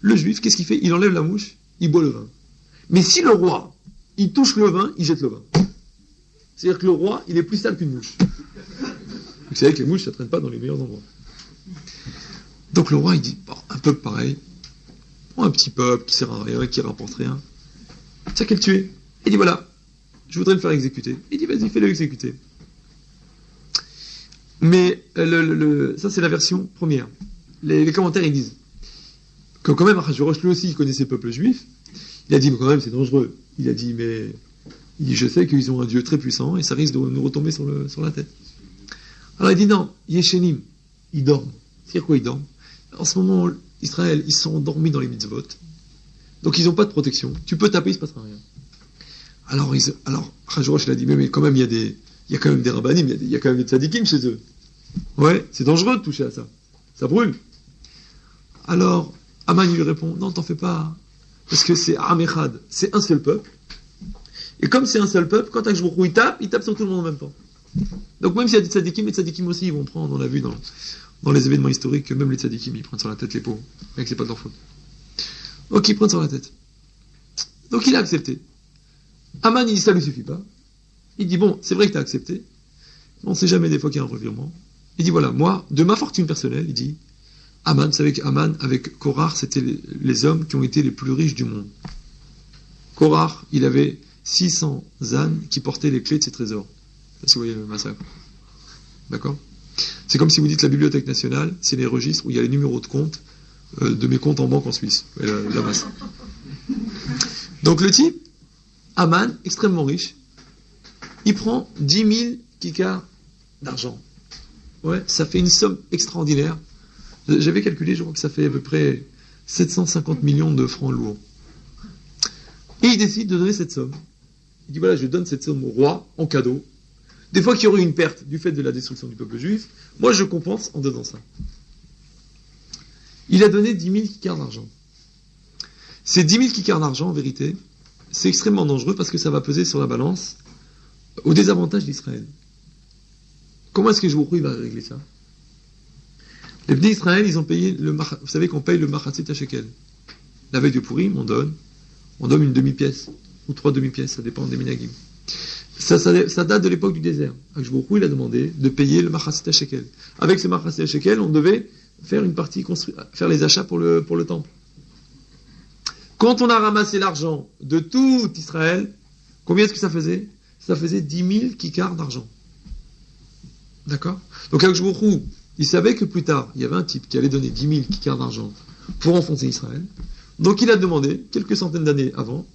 le juif, qu'est-ce qu'il fait ? Il enlève la mouche, il boit le vin. Mais si le roi, il touche le vin, il jette le vin. C'est-à-dire que le roi, il est plus sale qu'une mouche. Vous savez que les mouches, ça ne traîne pas dans les meilleurs endroits. Donc le roi, il dit, bon, un peuple pareil, un petit peuple qui sert à rien, qui rapporte rien, ça qu'elle tuer. Il dit, voilà, je voudrais le faire exécuter. Il dit, vas-y, fais-le exécuter. Mais ça, c'est la version première. Les commentaires, ils disent que quand même, Achashverosh, lui aussi, il connaissait le peuple juif. Il a dit, mais quand même, c'est dangereux. Il a dit, mais il dit, je sais qu'ils ont un Dieu très puissant et ça risque de nous retomber sur la tête. Alors il dit, non, Yeshenim, ils dorment. C'est-à-dire quoi, ils dorment ? En ce moment, Israël, ils sont endormis dans les mitzvot. Donc ils n'ont pas de protection. Tu peux taper, il ne se passera rien. Alors Achashverosh, il a dit, mais quand même, il y a quand même des rabbanim, il y a quand même des tzadikim chez eux. Ouais, c'est dangereux de toucher à ça. Ça brûle. Alors, Aman lui répond, non, t'en fais pas. Parce que c'est Am Echad, c'est un seul peuple. Et comme c'est un seul peuple, quand Achashverosh il tape sur tout le monde en même temps. Donc même s'il y a des tzadikim, les tzadikim aussi, ils vont prendre, on l'a vu dans les événements historiques, que même les tzadikim, ils prennent sur la tête les pauvres. Mais que c'est pas de leur faute. Donc ils prennent sur la tête. Donc il a accepté. Aman, il dit, ça lui suffit pas. Il dit, bon, c'est vrai que tu as accepté. On ne sait jamais des fois qu'il y a un revirement. Il dit, voilà, moi, de ma fortune personnelle, il dit, Aman, vous savez qu'Aman, avec Korach, c'était les hommes qui ont été les plus riches du monde. Korach, il avait 600 ânes qui portaient les clés de ses trésors. Si vous voyez le massacre. D'accord ? C'est comme si vous dites la Bibliothèque nationale, c'est les registres où il y a les numéros de compte de mes comptes en banque en Suisse. La masse. Donc le type, Aman, extrêmement riche, il prend 10 000 kikars d'argent. Ouais, ça fait une somme extraordinaire. J'avais calculé, je crois que ça fait à peu près 750 millions de francs lourds. Et il décide de donner cette somme. Il dit, voilà, je donne cette somme au roi en cadeau. Des fois qu'il y aurait une perte du fait de la destruction du peuple juif, moi je compense en donnant ça. Il a donné 10 000 kikars d'argent. Ces 10 000 kikars d'argent, en vérité, c'est extrêmement dangereux parce que ça va peser sur la balance au désavantage d'Israël. Comment est-ce que Jouhou va régler ça ? Les Bnei Israël, ils ont payé vous savez qu'on paye le Machatzit HaShekel. La veille de Purim, on donne une demi-pièce, ou 3 demi-pièces, ça dépend des minagim. Ça date de l'époque du désert. Jouhou, il a demandé de payer le Machatzit HaShekel. Avec ce Machatzit HaShekel, on devait faire une partie, faire les achats pour le temple. Quand on a ramassé l'argent de tout Israël, combien est-ce que ça faisait ? Ça faisait 10 000 kikars d'argent. D'accord ? Donc Jouhou, il savait que plus tard, il y avait un type qui allait donner 10 000 kikars d'argent pour enfoncer Israël. Donc il a demandé, quelques centaines d'années avant,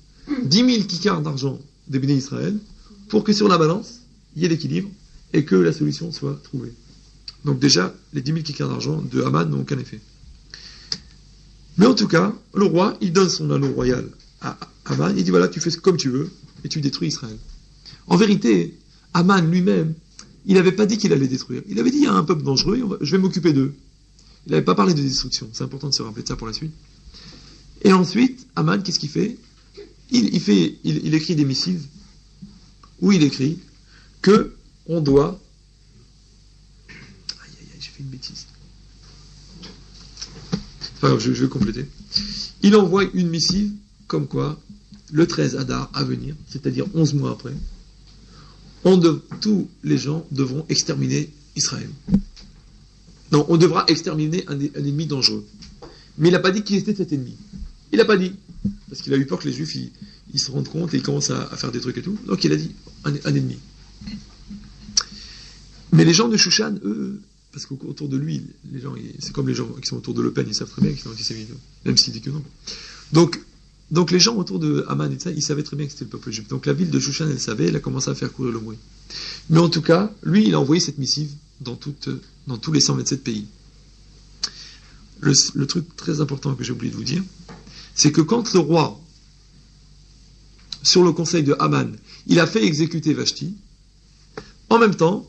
10 000 kikars d'argent des Bnei Israël pour que sur la balance, il y ait l'équilibre et que la solution soit trouvée. Donc déjà, les 10 000 kikars d'argent de Haman n'ont aucun effet. Mais en tout cas, le roi, il donne son anneau royal à Haman, il dit voilà, tu fais comme tu veux et tu détruis Israël. En vérité, Haman lui-même, il n'avait pas dit qu'il allait détruire. Il avait dit il y a un peuple dangereux, je vais m'occuper d'eux. Il n'avait pas parlé de destruction. C'est important de se rappeler de ça pour la suite. Et ensuite, Haman, qu'est-ce qu'il fait ? Il écrit des missives où il écrit que on doit. Aïe, j'ai fait une bêtise. Enfin, je vais compléter. Il envoie une missive comme quoi le 13 Adar à venir, c'est-à-dire 11 mois après, tous les gens devront exterminer Israël. Non, on devra exterminer un ennemi dangereux. Mais il n'a pas dit qui était cet ennemi. Il n'a pas dit. Parce qu'il a eu peur que les Juifs ils se rendent compte et ils commencent à faire des trucs et tout. Donc il a dit un ennemi. Mais les gens de Shushan, eux, parce qu'autour de lui, les gens, c'est comme les gens qui sont autour de Le Pen, ils savent très bien qu'ils sont antisémites, même s'il dit que non. Donc les gens autour de Haman et ça, ils savaient très bien que c'était le peuple juif. Donc la ville de Shushan, elle savait, elle a commencé à faire courir le bruit. Mais en tout cas, lui, il a envoyé cette missive dans tous les 127 pays. Le truc très important que j'ai oublié de vous dire, c'est que quand le roi, sur le conseil de Haman, il a fait exécuter Vashti, en même temps,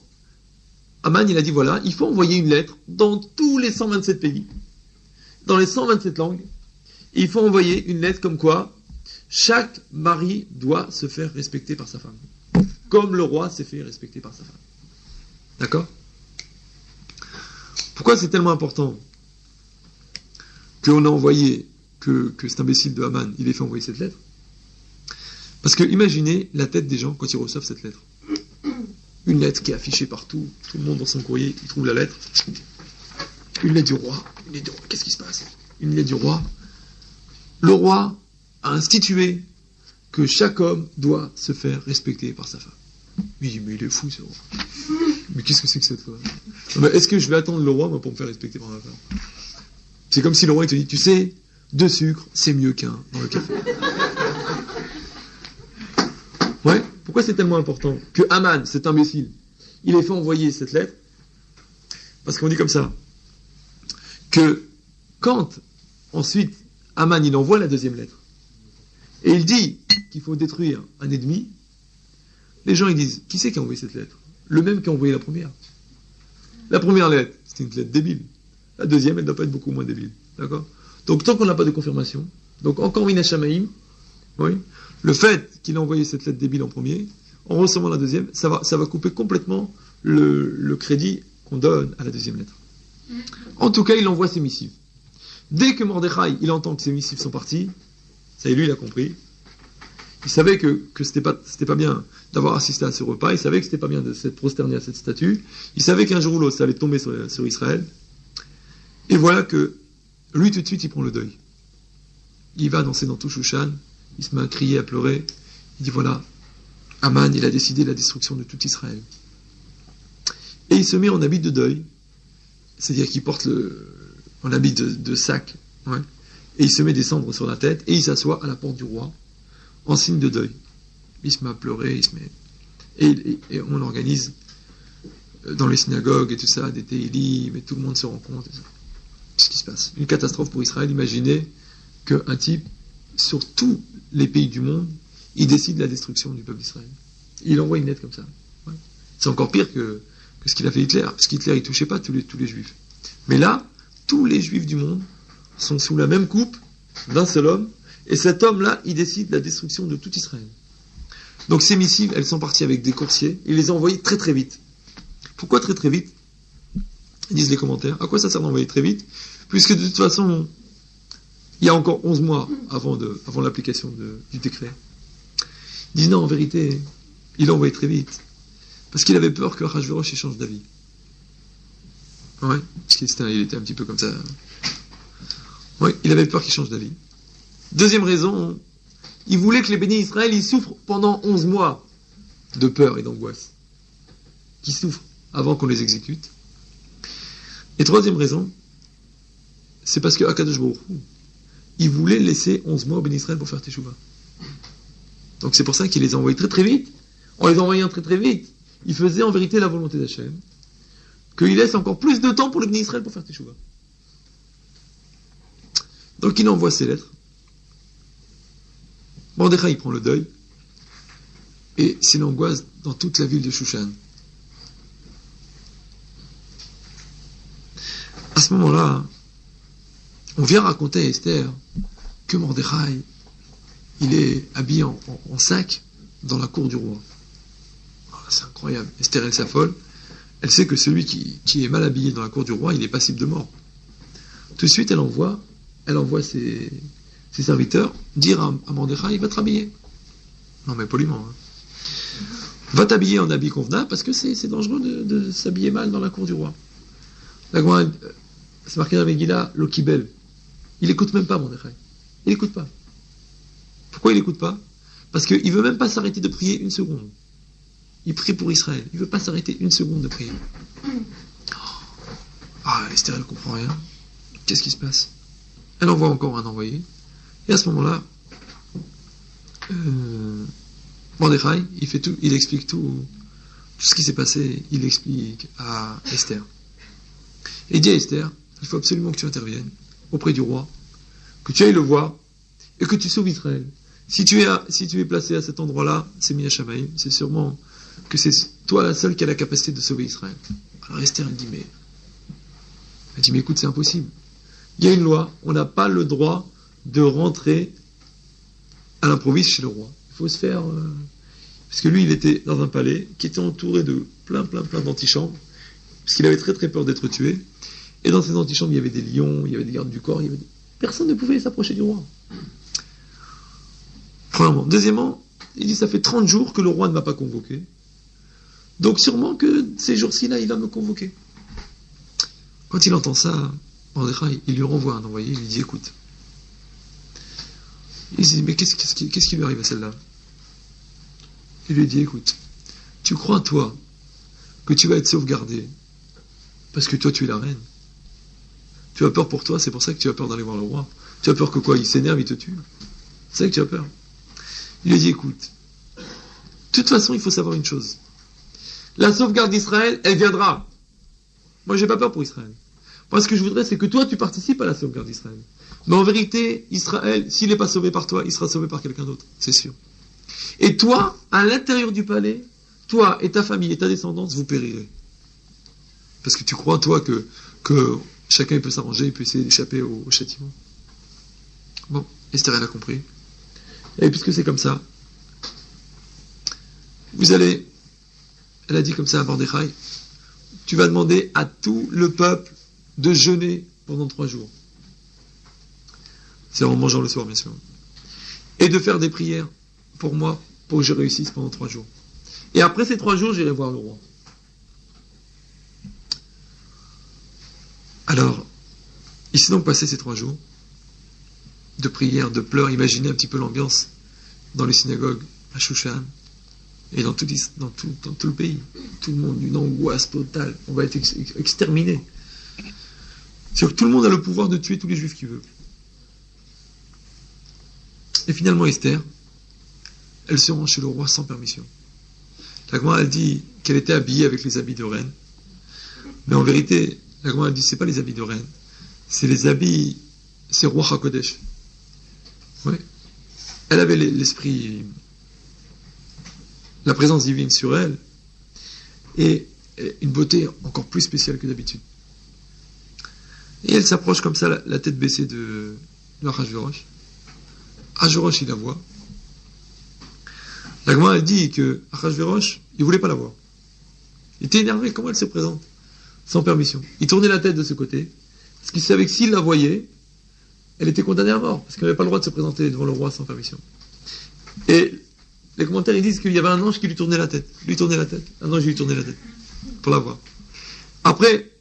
Haman, il a dit, voilà, il faut envoyer une lettre dans tous les 127 pays, dans les 127 langues, et il faut envoyer une lettre comme quoi chaque mari doit se faire respecter par sa femme, comme le roi s'est fait respecter par sa femme. D'accord ? Pourquoi c'est tellement important qu'on a envoyé, que cet imbécile de Haman, il ait fait envoyer cette lettre? Parce que imaginez la tête des gens quand ils reçoivent cette lettre. Une lettre qui est affichée partout, tout le monde dans son courrier, il trouve la lettre. Une lettre du roi. Qu'est-ce qui se passe? Une lettre du roi. Le roi a institué que chaque homme doit se faire respecter par sa femme. Il dit, mais il est fou ce roi. Mais qu'est-ce que c'est que cette femme? Est-ce que je vais attendre le roi moi, pour me faire respecter par ma femme? C'est comme si le roi il te dit, tu sais, 2 sucres, c'est mieux qu'un dans le café. Ouais. Pourquoi c'est tellement important que Haman, cet imbécile, il ait fait envoyer cette lettre? Parce qu'on dit comme ça, que quand ensuite Haman il envoie la deuxième lettre, et il dit qu'il faut détruire un ennemi, les gens ils disent, qui c'est qui a envoyé cette lettre? Le même qui a envoyé la première. La première lettre, c'était une lettre débile. La deuxième, elle ne doit pas être beaucoup moins débile. D'accord? Donc tant qu'on n'a pas de confirmation, donc encore Mina Shamaïm, oui, le fait qu'il a envoyé cette lettre débile en premier, en recevant la deuxième, ça va couper complètement le crédit qu'on donne à la deuxième lettre. En tout cas, il envoie ses missives. Dès que Mordechai, il entend que ses missives sont parties, ça y est, lui, il a compris. Il savait que c'était pas bien d'avoir assisté à ce repas, il savait que c'était pas bien de s'être prosterné à cette statue, il savait qu'un jour ou l'autre, ça allait tomber sur Israël. Et voilà que lui, tout de suite, il prend le deuil. Il va danser dans tout Shushan, il se met à crier, à pleurer. Il dit voilà, Haman, il a décidé la destruction de tout Israël. Et il se met en habit de deuil, c'est-à-dire qu'il porte en habit de sac, ouais, et il se met des cendres sur la tête, et il s'assoit à la porte du roi, en signe de deuil. Il se met à pleurer, et on organise dans les synagogues et tout ça, des télim, et tout le monde se rencontre. Qu'est-ce qui se passe? Une catastrophe pour Israël. Imaginez qu'un type, sur tous les pays du monde, il décide la destruction du peuple d'Israël. Il envoie une lettre comme ça. Ouais. C'est encore pire que ce qu'il a fait Hitler, parce qu'Hitler, il ne touchait pas tous les juifs. Mais là, tous les juifs du monde sont sous la même coupe d'un seul homme, et cet homme-là, il décide la destruction de tout Israël. Donc ces missives, elles sont parties avec des coursiers, il les a envoyées très très vite. Pourquoi très très vite? Ils disent les commentaires. À quoi ça sert d'envoyer très vite? Puisque de toute façon, il y a encore 11 mois avant l'application du décret. Ils disent non, en vérité, il l'a envoyé très vite. Parce qu'il avait peur que Achashverosh change d'avis. Ouais, parce qu'il était un petit peu comme ça. Ouais, il avait peur qu'il change d'avis. Deuxième raison, il voulait que les bénis Israël ils souffrent pendant 11 mois de peur et d'angoisse. Qu'ils souffrent avant qu'on les exécute. Et troisième raison, c'est parce que Akadosh Baruch Hu, il voulait laisser 11 mois aux bénis Israël pour faire Teshuvah. Donc c'est pour ça qu'il les a envoyés très très vite. En les envoyant très très vite, il faisait en vérité la volonté d'Hachem, qu'il laisse encore plus de temps pour les bénis Israël pour faire Teshuvah. Donc il envoie ses lettres. Mordechai, il prend le deuil, et c'est l'angoisse dans toute la ville de Shushan. À ce moment-là, on vient raconter à Esther que Mordechai, il est habillé en sac dans la cour du roi. Alors, c'est incroyable. Esther, elle s'affole. Elle sait que celui qui est mal habillé dans la cour du roi, il est passible de mort. Tout de suite, elle envoie ses serviteurs dire à Mordechai, va te rhabiller. Non, mais poliment. Hein. Va t'habiller en habit convenable parce que c'est dangereux de s'habiller mal dans la cour du roi. La Gemara, c'est marqué dans la Megillah, l'Okibel. Il n'écoute même pas Mordechai. Il n'écoute pas. Pourquoi il n'écoute pas? Parce qu'il ne veut même pas s'arrêter de prier une seconde. Il prie pour Israël. Il ne veut pas s'arrêter une seconde de prier. Ah, Esther, elle ne comprend rien. Qu'est-ce qui se passe? Elle envoie encore un envoyé. Et à ce moment-là, Mordechai, il explique tout ce qui s'est passé. Il explique à Esther. Et il dit à Esther, il faut absolument que tu interviennes auprès du roi, que tu ailles le voir et que tu sauves Israël. Si tu es placé à cet endroit-là, c'est Mina Shamaïm, c'est sûrement que c'est toi la seule qui a la capacité de sauver Israël. Alors Esther, elle dit, mais écoute, c'est impossible. Il y a une loi, on n'a pas le droit de rentrer à l'improviste chez le roi. Il faut se faire... Parce que lui, il était dans un palais qui était entouré de plein d'antichambres, parce qu'il avait très très peur d'être tué. Et dans ces antichambres, il y avait des lions, il y avait des gardes du corps, personne ne pouvait s'approcher du roi. Premièrement. Deuxièmement, il dit, ça fait 30 jours que le roi ne m'a pas convoqué. Donc sûrement que ces jours-ci, là, il va me convoquer. Quand il entend ça, Mordechai, il lui renvoie un envoyé, il lui dit, écoute. Il dit, mais qu'est-ce qui lui arrive à celle-là? Il lui dit, écoute, tu crois, toi, que tu vas être sauvegardé parce que toi, tu es la reine. Tu as peur pour toi, c'est pour ça que tu as peur d'aller voir le roi. Tu as peur que quoi? Il s'énerve, il te tue. C'est ça que tu as peur. Il lui dit, écoute, de toute façon, il faut savoir une chose. La sauvegarde d'Israël, elle viendra. Moi, j'ai pas peur pour Israël. Moi, ce que je voudrais, c'est que toi, tu participes à la sauvegarde d'Israël. Mais en vérité, Israël, s'il n'est pas sauvé par toi, il sera sauvé par quelqu'un d'autre, c'est sûr. Et toi, à l'intérieur du palais, toi et ta famille et ta descendance, vous périrez. Parce que tu crois, toi, que chacun peut s'arranger, il peut essayer d'échapper au châtiment. Bon, Esther, elle a compris. Et puisque c'est comme ça, elle a dit comme ça à Mordechai, tu vas demander à tout le peuple de jeûner pendant 3 jours. C'est en mangeant le soir, bien sûr. Et de faire des prières pour moi, pour que je réussisse pendant 3 jours. Et après ces 3 jours, j'irai voir le roi. Alors, il s'est donc passé ces 3 jours de prières, de pleurs. Imaginez un petit peu l'ambiance dans les synagogues à Shushan et dans tout le pays. Tout le monde, une angoisse totale. On va être exterminé. C'est-à-dire que tout le monde a le pouvoir de tuer tous les juifs qu'il veut. Et finalement, Esther, elle se rend chez le roi sans permission. La Gemara, elle dit qu'elle était habillée avec les habits de reine. Mais en vérité, la Gemara, elle dit, c'est pas les habits de reine. C'est les habits, c'est roi HaKodesh. Oui. Elle avait l'esprit, la présence divine sur elle, et une beauté encore plus spéciale que d'habitude. Et elle s'approche comme ça, la tête baissée de Achashverosh. Achashverosh, il la voit. La Gemara, elle dit que Achashverosh, il voulait pas la voir. Il était énervé, comment elle se présente sans permission. Il tournait la tête de ce côté, parce qu'il savait que s'il la voyait, elle était condamnée à mort, parce qu'elle n'avait pas le droit de se présenter devant le roi sans permission. Et les commentaires, ils disent qu'il y avait un ange qui lui tournait la tête. Un ange lui tournait la tête, pour la voir. Après,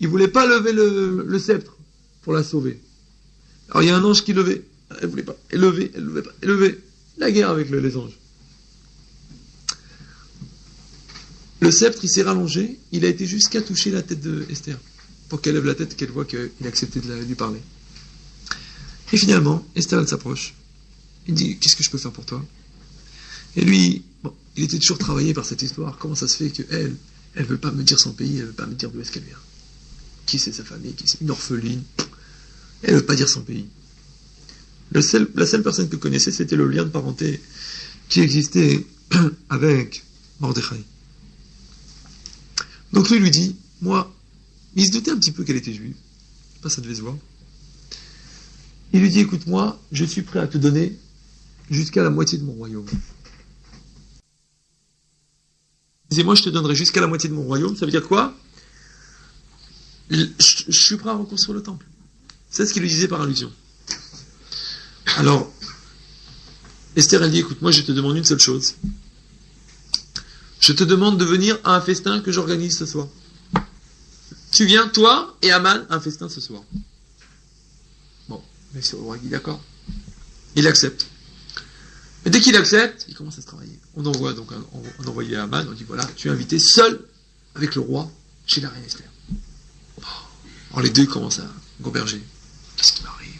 il voulait pas lever le sceptre pour la sauver. Alors il y a un ange qui levait. Elle voulait pas. Elle levait pas. Elle levait. La guerre avec les anges. Le sceptre, il s'est rallongé. Il a été jusqu'à toucher la tête de Esther. Pour qu'elle lève la tête, qu'elle voit qu'il acceptait de lui parler. Et finalement, Esther, elle s'approche. Il dit, qu'est-ce que je peux faire pour toi? Et lui, il était toujours travaillé par cette histoire. Comment ça se fait qu'elle ne veut pas me dire son pays, elle ne veut pas me dire d'où est-ce qu'elle vient? Qui c'est sa famille? Qui c'est? Une orpheline. Elle ne veut pas dire son pays. La seule personne que connaissait, c'était le lien de parenté qui existait avec Mordechai. Donc lui dit, moi, il se doutait un petit peu qu'elle était juive. Pas ça devait se voir. Il lui dit, écoute, moi, je suis prêt à te donner jusqu'à la moitié de mon royaume. Il disait, moi, je te donnerai jusqu'à la moitié de mon royaume. Ça veut dire quoi? Je suis prêt à reconstruire le temple. C'est ce qu'il lui disait par allusion. Alors, Esther, elle dit, écoute, moi, je te demande une seule chose. Je te demande de venir à un festin que j'organise ce soir. Tu viens, toi et Aman, à un festin ce soir. Bon, mais le roi dit d'accord. Il accepte. Et dès qu'il accepte, il commence à se travailler. On envoie donc on envoyait à Aman, on dit voilà, tu es invité seul avec le roi chez la reine Esther. Alors les deux ils commencent à converger. Qu'est-ce qui m'arrive?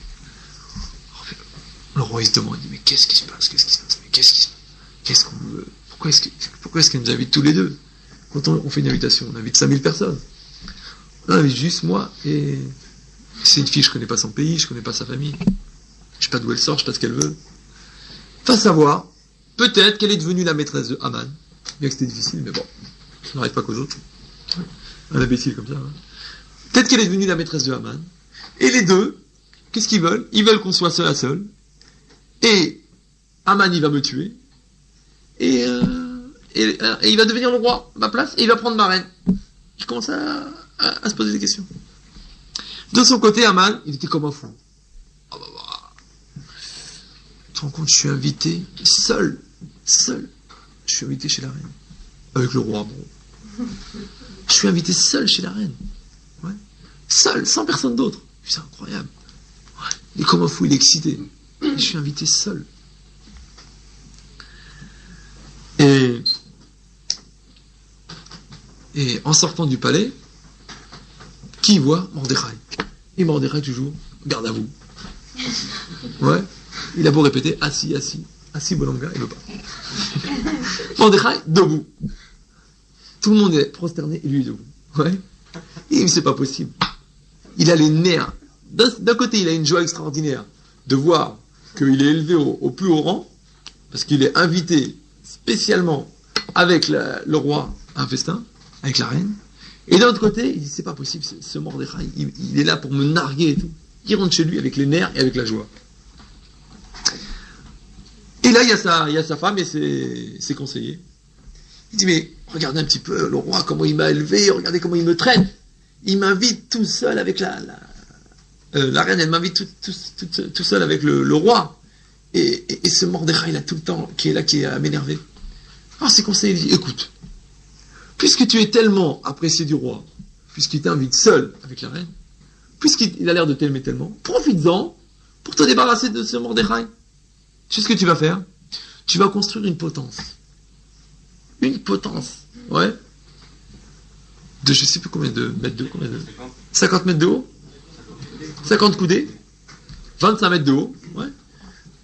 Le roi il se demande, il dit mais qu'est-ce qui se passe? Mais qu'est-ce qui se passe? Qu'est-ce qu'on veut? Pourquoi est-ce qu'il nous invite tous les deux? Quand on fait une invitation, on invite 5000 personnes. On invite juste moi et c'est une fille, je connais pas son pays, je connais pas sa famille. Je sais pas d'où elle sort, je sais pas ce qu'elle veut. Enfin savoir, peut-être qu'elle est devenue la maîtresse de Haman. Bien que c'était difficile, mais bon, ça n'arrive pas qu'aux autres. Un imbécile comme ça. Hein. Peut-être qu'elle est devenue la maîtresse de Haman. Et les deux, qu'est-ce qu'ils veulent? Ils veulent qu'on soit seul à seul. Et Haman, il va me tuer. Et il va devenir le roi à ma place. Et il va prendre ma reine. Il commence à se poser des questions. De son côté, Haman, il était comme un fou. Tu te rends compte, je suis invité seul. Je suis invité chez la reine. Avec le roi, bon. Je suis invité seul chez la reine. Ouais. Seul, sans personne d'autre. C'est incroyable. Ouais. Il est comme un fou, il est excité. Je suis invité seul. Et en sortant du palais, qui voit Mordechai? Et Mordechai toujours, garde à vous. Ouais. Il a beau répéter, assis, Bolanga, il ne veut pas. Mordechai, debout. Tout le monde est prosterné et lui est debout. Ouais. Et c'est pas possible. Il a les nerfs. D'un côté, il a une joie extraordinaire de voir qu'il est élevé au plus haut rang, parce qu'il est invité spécialement avec le roi à un festin, avec la reine. Et d'un autre côté, il dit, c'est pas possible, ce Mordechai, il est là pour me narguer et tout. Il rentre chez lui avec les nerfs et avec la joie. Et là, il y a sa femme et ses conseillers. Il dit, mais regardez un petit peu le roi, comment il m'a élevé, regardez comment il me traite. Il m'invite tout seul avec la reine, elle m'invite tout seul avec le roi. Et ce Mordechai, là, tout le temps, qui est là, qui est à m'énerver. Alors ses conseillers lui disent, écoute, puisque tu es tellement apprécié du roi, puisqu'il t'invite seul avec la reine, puisqu'il a l'air de t'aimer tellement, profites-en pour te débarrasser de ce Mordechai. Tu sais ce que tu vas faire? Tu vas construire une potence. Une potence. Ouais. De je sais plus combien de mètres de haut. 50 mètres de haut. 50 coudées. 25 mètres de haut. Ouais.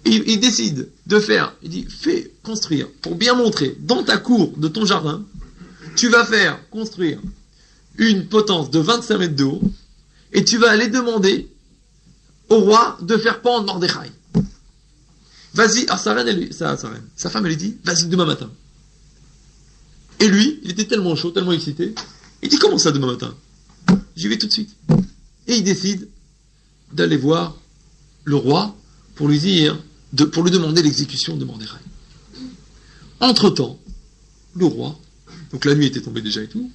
Il décide de faire. Il dit, fais construire. Pour bien montrer, dans ta cour de ton jardin, tu vas faire construire une potence de 25 mètres de haut. Et tu vas aller demander au roi de faire pendre Mordechai. Vas-y, alors sa femme, elle lui dit, vas-y demain matin. Et lui, il était tellement chaud, tellement excité, il dit, comment ça demain matin? J'y vais tout de suite. Et il décide d'aller voir le roi pour lui dire, pour lui demander l'exécution de Mordechai. Entre-temps, le roi, donc la nuit était tombée déjà et tout,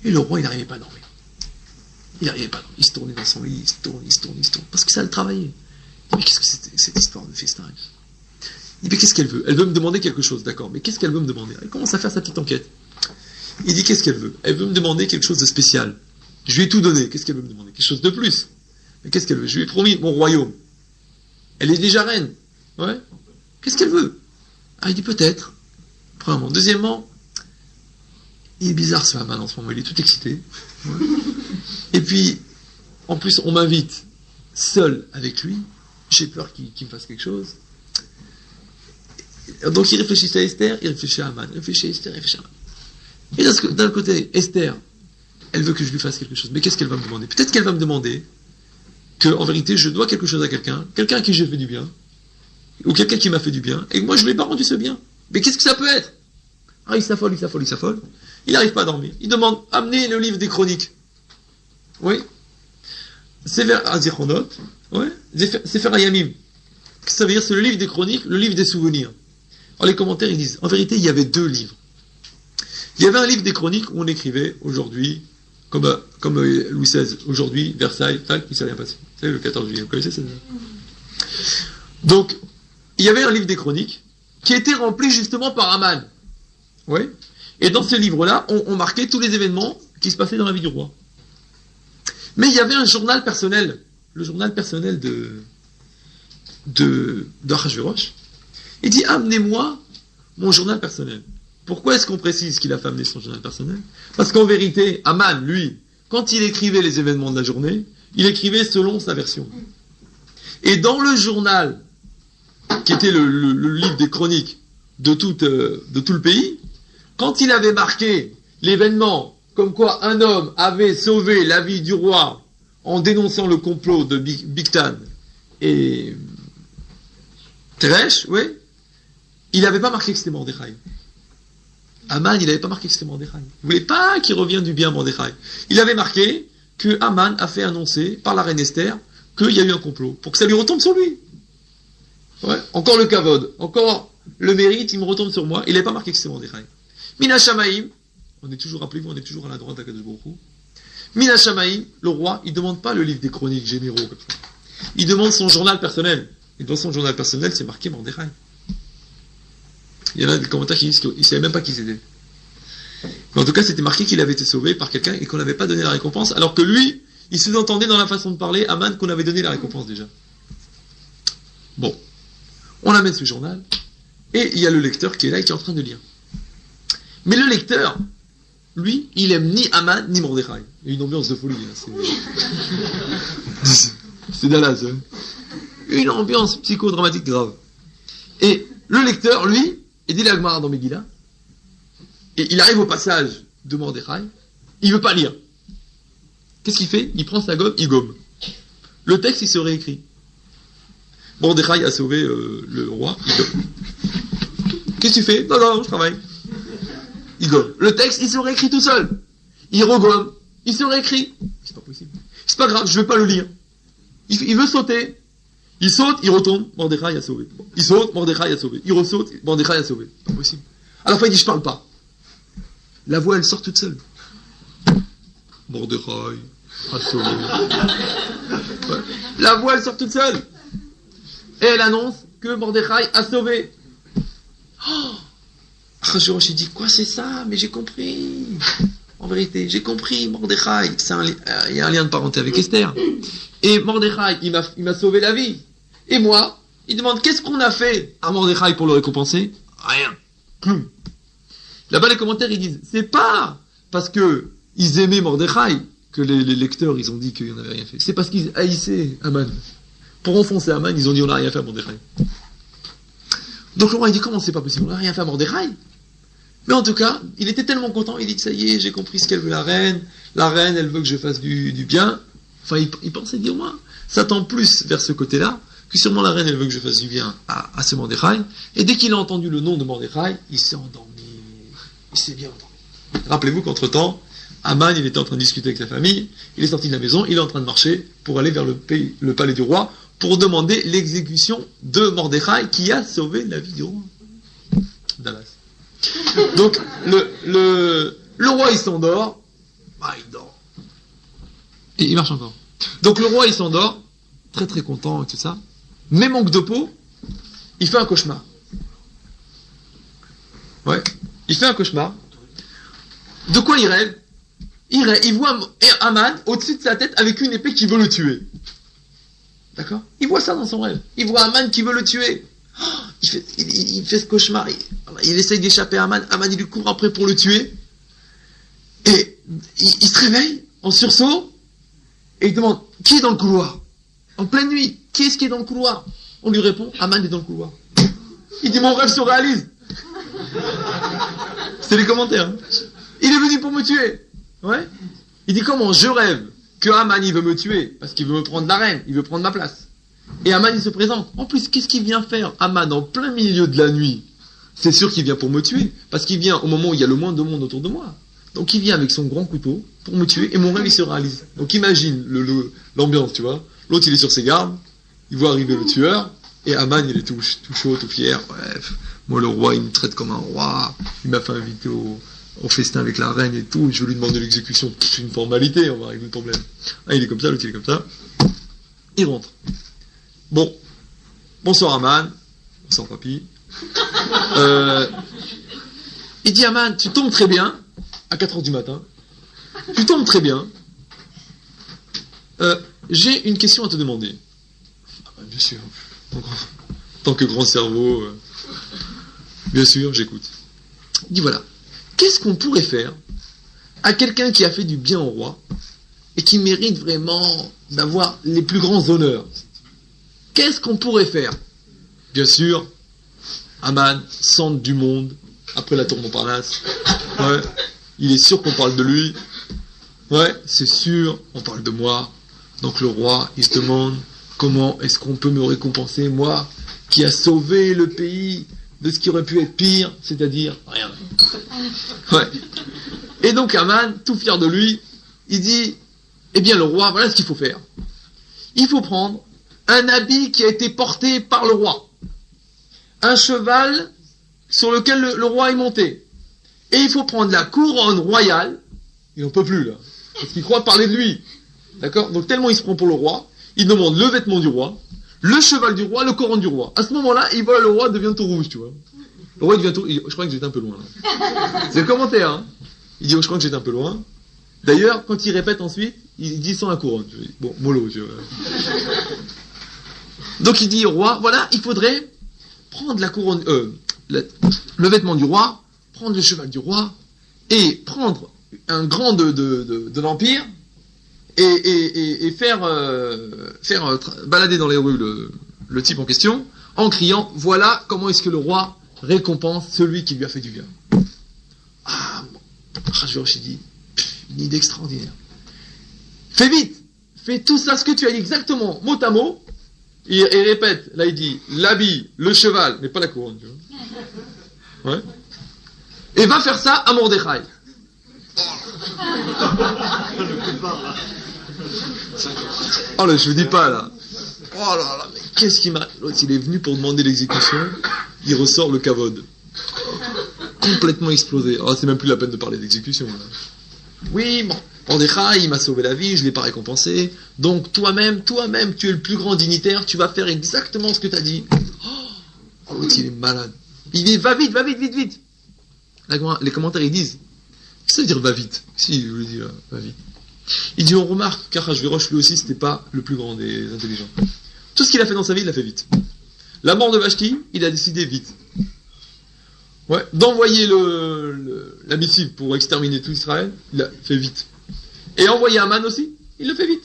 et le roi, il n'arrivait pas à dormir. Il se tournait dans son lit, il se tourne, parce que ça le travaillait. Mais qu'est-ce que c'était cette histoire de festin? Il dit, mais qu'est-ce qu'elle veut? Elle veut me demander quelque chose, d'accord, mais qu'est-ce qu'elle veut me demander? Elle commence à faire sa petite enquête. Il dit, qu'est-ce qu'elle veut? Elle veut me demander quelque chose de spécial. Je lui ai tout donné, qu'est-ce qu'elle veut me demander? Quelque chose de plus. Mais qu'est-ce qu'elle veut? Je lui ai promis mon royaume. Elle est déjà reine. Ouais. Qu'est-ce qu'elle veut? Ah, il dit, peut-être. Premièrement. Deuxièmement, il est bizarre ce Haman en ce moment, il est tout excité. Ouais. Et puis, en plus, on m'invite seul avec lui. J'ai peur qu'il me fasse quelque chose. Donc il réfléchit à Esther, il réfléchit à Haman, il réfléchit à Esther, il réfléchit à Haman. Et d'un côté, Esther, elle veut que je lui fasse quelque chose. Mais qu'est-ce qu'elle va me demander? Peut-être qu'elle va me demander que, en vérité, je dois quelque chose à quelqu'un à qui j'ai fait du bien, ou quelqu'un qui m'a fait du bien, et que moi je ne lui ai pas rendu ce bien. Mais qu'est-ce que ça peut être? Ah, il s'affole. Il n'arrive pas à dormir. Il demande, amenez le livre des chroniques. Oui. Sefer Azichronot. Ouais. Sefer Hayamim. Ça veut dire, c'est le livre des chroniques, le livre des souvenirs. Alors les commentaires, ils disent, en vérité, il y avait deux livres. Il y avait un livre des chroniques où on écrivait, aujourd'hui, comme Louis XVI, aujourd'hui, Versailles, tac, il ne s'est rien passé. Vous savez, le 14 juillet, vous connaissez ça? Donc, il y avait un livre des chroniques qui était rempli justement par Haman. Oui. Et dans ce livre-là, on marquait tous les événements qui se passaient dans la vie du roi. Mais il y avait un journal personnel, le journal personnel de Achashverosh, Il dit, amenez-moi mon journal personnel. Pourquoi est-ce qu'on précise qu'il a fait amener son journal personnel? Parce qu'en vérité, Aman, lui, quand il écrivait les événements de la journée, il écrivait selon sa version. Et dans le journal, qui était le livre des chroniques de tout le pays, quand il avait marqué l'événement comme quoi un homme avait sauvé la vie du roi en dénonçant le complot de Bigtan et Teresh, oui, il n'avait pas marqué que c'était Mordechai. Aman, il n'avait pas marqué que c'était Mordechai. Il ne voulait pas qu'il revienne du bien Mordechai. Il avait marqué que Aman a fait annoncer par la reine Esther qu'il y a eu un complot, pour que ça lui retombe sur lui. Ouais. Encore le kavod, encore le mérite, il me retombe sur moi. Il n'avait pas marqué que c'était Mordechai. Mina Shamaïm, on est toujours, rappelez-vous, on est toujours à la droite d'Akadosh Baruch Hu. Mina Shamaïm, le roi, il ne demande pas le livre des chroniques généraux. Comme ça. Il demande son journal personnel. Et dans son journal personnel, c'est marqué Mordechai. Il y en a des commentaires qui disent qu'il ne savait même pas qui c'était. Mais en tout cas, c'était marqué qu'il avait été sauvé par quelqu'un et qu'on n'avait pas donné la récompense, alors que lui, il sous-entendait dans la façon de parler, Aman, qu'on avait donné la récompense déjà. Bon. On amène ce journal, et il y a le lecteur qui est là et qui est en train de lire. Mais le lecteur, lui, il aime ni Aman, ni Mordechai. Il y a une ambiance de folie. Hein, c'est Dallas. Hein. Une ambiance psychodramatique grave. Et le lecteur, lui, il dit la Gemara dans Megillah, et il arrive au passage de Mordechai, il veut pas lire. Qu'est-ce qu'il fait? Il prend sa gomme, il gomme. Le texte, il se réécrit. Mordechai a sauvé le roi, il gomme. Qu'est-ce que tu fais? Non, je travaille. Il gomme. Le texte, il se réécrit tout seul. Il regomme, il se réécrit. C'est pas possible. C'est pas grave, je vais pas le lire. Il veut sauter. Il saute, il retombe, Mordechai a sauvé. Il saute, Mordechai a sauvé. Il ressaute, Mordechai a sauvé. Pas possible. À la fin, il dit, je parle pas. La voix, elle sort toute seule. Mordechai a sauvé. Ouais. La voix, elle sort toute seule. Et elle annonce que Mordechai a sauvé. Oh, Achashverosh, il dit, quoi c'est ça? Mais j'ai compris. En vérité, j'ai compris, Mordechai. Il y a un lien de parenté avec Esther. Et Mordechai, il m'a sauvé la vie. Et moi, il demande, qu'est-ce qu'on a fait à Mordechai pour le récompenser? Rien. Là-bas, les commentaires, ils disent, c'est pas parce que ils aimaient Mordechai que les lecteurs, ils ont dit qu'il n'avait rien fait. C'est parce qu'ils haïssaient Aman. Pour enfoncer Aman, ils ont dit, on n'a rien fait à Mordechai. Donc le roi, il dit, comment c'est pas possible? On n'a rien fait à Mordechai. Mais en tout cas, il était tellement content, il dit, ça y est, j'ai compris ce qu'elle veut la reine. La reine, elle veut que je fasse du bien. Enfin, il pensait dire, moi, ça tend plus vers ce côté-là, que sûrement la reine, elle veut que je fasse du bien à ce Mordechai. Et dès qu'il a entendu le nom de Mordechai, il s'est endormi. Il s'est bien endormi. Rappelez-vous qu'entre-temps, Aman, il était en train de discuter avec sa famille, il est sorti de la maison, il est en train de marcher pour aller vers le palais du roi, pour demander l'exécution de Mordechai, qui a sauvé la vie du roi. Dallas. Donc, le roi, il s'endort, il dort. Et il marche encore. Donc le roi, il s'endort, très très content et tout ça, mais manque de peau, il fait un cauchemar. Ouais, il fait un cauchemar. De quoi il rêve? Il voit Aman au-dessus de sa tête avec une épée qui veut le tuer. D'accord? Il voit ça dans son rêve. Il voit Aman qui veut le tuer. Il fait ce cauchemar. Il essaye d'échapper à Aman. Aman, il lui court après pour le tuer. Et il se réveille en sursaut. Et il demande, qui est dans le couloir? En pleine nuit, qui est-ce qui est dans le couloir? On lui répond, Aman est dans le couloir. Il dit, mon rêve se réalise. C'est les commentaires. Hein. Il est venu pour me tuer. Ouais. Il dit, comment? Je rêve que Aman, il veut me tuer, parce qu'il veut me prendre la reine, il veut prendre ma place. Et Aman, il se présente. En plus, qu'est-ce qu'il vient faire, Aman, en plein milieu de la nuit? C'est sûr qu'il vient pour me tuer, parce qu'il vient au moment où il y a le moins de monde autour de moi. Donc il vient avec son grand couteau pour me tuer, et mon rêve, il se réalise. Donc imagine l'ambiance, tu vois. L'autre, il est sur ses gardes, il voit arriver le tueur, et Aman, il est tout chaud, tout fier. Bref, moi, le roi, il me traite comme un roi, il m'a fait inviter au festin avec la reine et tout, je veux lui demander l'exécution, c'est une formalité, on va régler le problème. Il est comme ça, l'autre, il est comme ça. Il rentre. Bon. Bonsoir, Aman. Bonsoir, papy. Il dit, Aman, tu tombes très bien, à 4h du matin. Tu tombes très bien. J'ai une question à te demander. Bien sûr. En tant que grand cerveau, Bien sûr, j'écoute. Il dit voilà, qu'est-ce qu'on pourrait faire à quelqu'un qui a fait du bien au roi et qui mérite vraiment d'avoir les plus grands honneurs? Qu'est-ce qu'on pourrait faire? Bien sûr, Aman, centre du monde, après la tour Montparnasse. Ouais, il est sûr qu'on parle de lui. Ouais, c'est sûr, on parle de moi. Donc le roi, il se demande comment est-ce qu'on peut me récompenser, moi, qui a sauvé le pays de ce qui aurait pu être pire, c'est-à-dire rien. Ouais. Et donc Aman, tout fier de lui, il dit, eh bien le roi, voilà ce qu'il faut faire. Il faut prendre un habit qui a été porté par le roi, un cheval sur lequel le roi est monté, et il faut prendre la couronne royale. Il n'en peut plus là, parce qu'il croit parler de lui. D'accord? Donc tellement il se prend pour le roi, il demande le vêtement du roi, le cheval du roi, le couronne du roi. À ce moment-là, il voit le roi devient tout rouge, tu vois. Le roi devient tout... Je crois que j'étais un peu loin là. C'est le commentaire, hein. Il dit, oh, je crois que j'étais un peu loin. D'ailleurs, quand il répète ensuite, il dit sans la couronne. Bon, mollo, tu vois. Donc il dit au roi, voilà, il faudrait prendre la couronne, le vêtement du roi, prendre le cheval du roi, et prendre un grand de l'Empire, et faire balader dans les rues le type en question, en criant, voilà comment est-ce que le roi récompense celui qui lui a fait du bien. Ah, Achashverosh, il dit, une idée extraordinaire. Fais vite, fais tout ça, ce que tu as dit exactement, mot à mot, et répète, là il dit, l'habit, le cheval, mais pas la couronne, tu vois. Ouais. Et va faire ça à Mordechai. Oh là, je vous dis pas là. Oh là là, mais qu'est-ce qui m'a... L'autre, il est venu pour demander l'exécution, il ressort le kavod. Complètement explosé. Oh, c'est même plus la peine de parler d'exécution. Là. Oui, bon, Mordechai, il m'a sauvé la vie, je l'ai pas récompensé. Donc toi-même, tu es le plus grand dignitaire, tu vas faire exactement ce que tu as dit. Oh, l'autre, il est malade. Il dit, va vite. Les commentaires, ils disent, qu'est-ce que ça veut dire va vite? Si, je vous le dis, là, va vite. Il dit, on remarque qu'Achashverosh, lui aussi, c'était pas le plus grand des intelligents. Tout ce qu'il a fait dans sa vie, il l'a fait vite. La mort de Vashti, il a décidé vite. Ouais, d'envoyer la missive pour exterminer tout Israël, il l'a fait vite. Et envoyer Aman aussi, il le fait vite.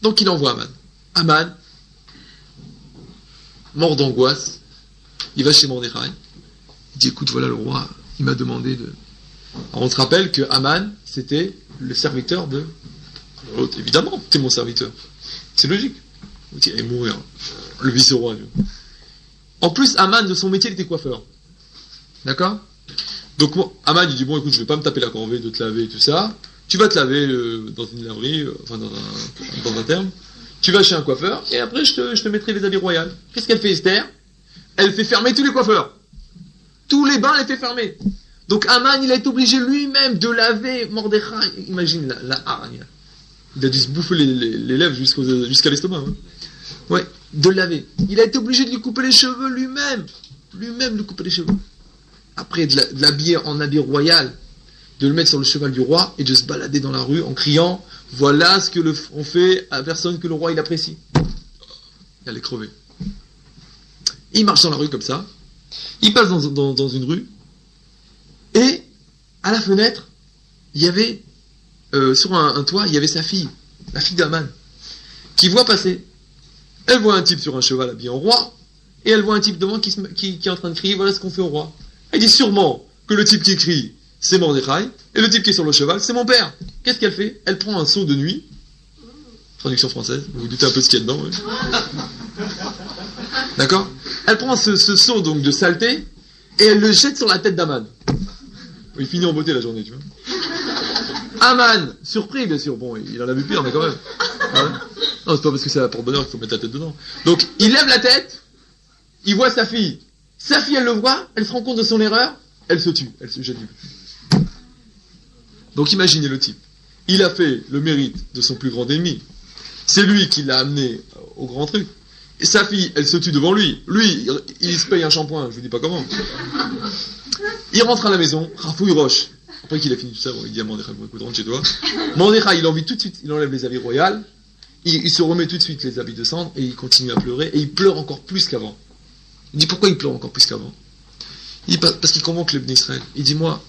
Donc il envoie Aman. Aman, mort d'angoisse, il va chez Mordechai. Il dit, écoute, voilà le roi, il m'a demandé de... Alors on se rappelle que Aman, c'était le serviteur de l'autre. Évidemment, t'es mon serviteur. C'est logique. Il allait mourir. Le vice-roi. En plus, Aman, de son métier, il était coiffeur. D'accord? Donc, Aman, il dit, bon, écoute, je vais pas me taper la corvée de te laver et tout ça. Tu vas te laver dans une laverie, enfin, dans un terme. Tu vas chez un coiffeur, et après, je te mettrai les habits royaux. Qu'est-ce qu'elle fait, Esther? Elle fait fermer tous les coiffeurs. Tous les bains, elle fait fermer. Donc, Aman, il a été obligé lui-même de laver Mordechai. Imagine la hargne. Il a dû se bouffer les lèvres jusqu'à l'estomac. Hein. Ouais, de le laver. Il a été obligé de lui couper les cheveux lui-même. Lui-même lui couper les cheveux. Après, de l'habiller en habit royal, de le mettre sur le cheval du roi et de se balader dans la rue en criant « Voilà ce que on fait à personne que le roi il apprécie. » Il allait crever. Il marche dans la rue comme ça. Il passe dans une rue. Et, à la fenêtre, il y avait, sur un toit, il y avait sa fille, la fille d'Aman, qui voit passer. Elle voit un type sur un cheval habillé en roi, et elle voit un type devant qui est en train de crier, voilà ce qu'on fait au roi. Elle dit sûrement que le type qui crie, c'est Mordechai, et le type qui est sur le cheval, c'est mon père. Qu'est-ce qu'elle fait? Elle prend un seau de nuit, traduction française, vous vous doutez un peu ce qu'il y a dedans, oui. D'accord? Elle prend ce seau donc de saleté, et elle le jette sur la tête d'Aman. Il finit en beauté la journée, tu vois. Aman, surpris bien sûr, bon, il en a vu pire, mais quand même. Hein? Non, c'est pas parce que c'est la porte-bonheur qu'il faut mettre la tête dedans. Donc, il lève la tête, il voit sa fille. Sa fille, elle le voit, elle se rend compte de son erreur, elle se tue, elle se jette du coup. Donc, imaginez le type. Il a fait le mérite de son plus grand ennemi. C'est lui qui l'a amené au grand truc. Et sa fille, elle se tue devant lui. Lui, il se paye un shampoing, je vous dis pas comment. Il rentre à la maison, rafouille roche. Après qu'il a fini tout ça, bon, il dit à Mordechai, bon, écoute, rentre chez toi. Mordechai, il envie tout de suite, il enlève les habits royaux, il se remet tout de suite les habits de cendre, et il continue à pleurer, et il pleure encore plus qu'avant. Il dit, pourquoi il pleure encore plus qu'avant? Il dit, parce qu'il convoque les Bnei Israël. Il dit, moi,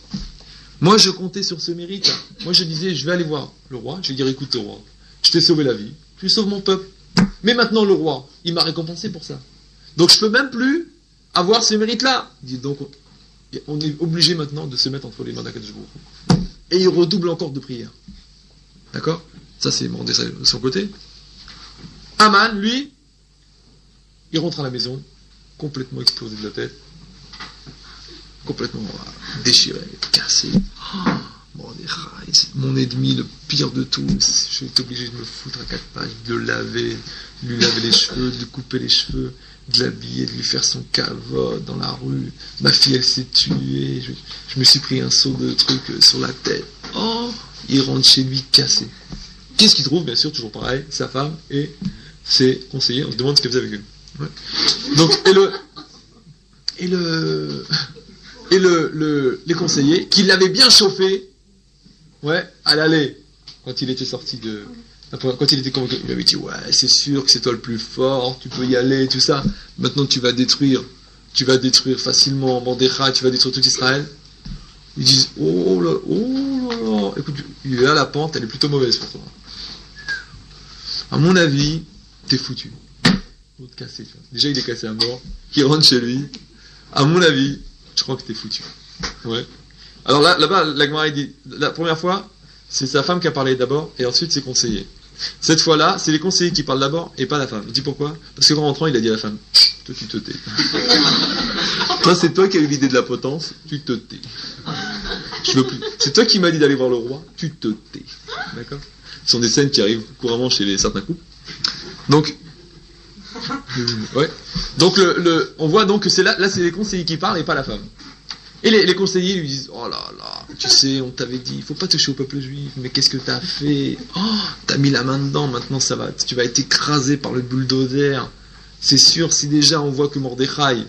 je comptais sur ce mérite. Moi, je disais, je vais aller voir le roi. Je vais dire, écoute, le roi, je t'ai sauvé la vie. Tu sauves mon peuple. Mais maintenant, le roi, il m'a récompensé pour ça. Donc, je peux même plus avoir ce mérite-là. Il dit, donc, on est obligé maintenant de se mettre entre les mains d'Akadosh Baruch Hu. Et il redouble encore de prière. D'accord? Ça, c'est Mordechai de son côté. Aman, lui, il rentre à la maison, complètement explosé de la tête, complètement déchiré, cassé. Mordechai, c'est mon ennemi, le pire de tous. Je suis obligé de me foutre à 4 pages, de le laver, de lui laver les cheveux, de lui couper les cheveux, de l'habiller, de lui faire son cavote dans la rue. Ma fille, elle s'est tuée. Je me suis pris un seau de trucs sur la tête. Il rentre chez lui cassé. Qu'est-ce qu'il trouve? Bien sûr, toujours pareil, sa femme et ses conseillers. On se demande ce qu'elle faisait avec eux. Ouais. Donc, les conseillers, qui l'avaient bien chauffé, ouais, à l'aller, quand il était sorti quand il était convoqué, il lui avait dit, ouais, c'est sûr que c'est toi le plus fort, tu peux y aller, tout ça. Maintenant, tu vas détruire facilement Mordechai, tu vas détruire tout Israël. Ils disent, oh là, écoute, il est là, la pente, elle est plutôt mauvaise pour toi. À mon avis, t'es foutu. Faut te casser, tu vois. Déjà, il est cassé à mort, il rentre chez lui. À mon avis, je crois que t'es foutu. Ouais. Alors là-bas, la Gemara dit, la première fois, c'est sa femme qui a parlé d'abord, et ensuite ses conseillers. Cette fois-là, c'est les conseillers qui parlent d'abord, et pas la femme. Il dit pourquoi? Parce qu'en rentrant, il a dit à la femme, toi tu te tais. Toi, c'est toi qui as eu l'idée de la potence, tu te tais. Je veux plus. C'est toi qui m'as dit d'aller voir le roi, tu te tais. D'accord? Ce sont des scènes qui arrivent couramment chez certains couples. Donc, ouais. Donc on voit donc que c'est là c'est les conseillers qui parlent et pas la femme. Et les conseillers lui disent, oh là là, tu sais, on t'avait dit, il faut pas toucher au peuple juif, mais qu'est-ce que t'as fait? T'as mis la main dedans, maintenant tu vas être écrasé par le bulldozer. C'est sûr, si déjà on voit que Mordechai,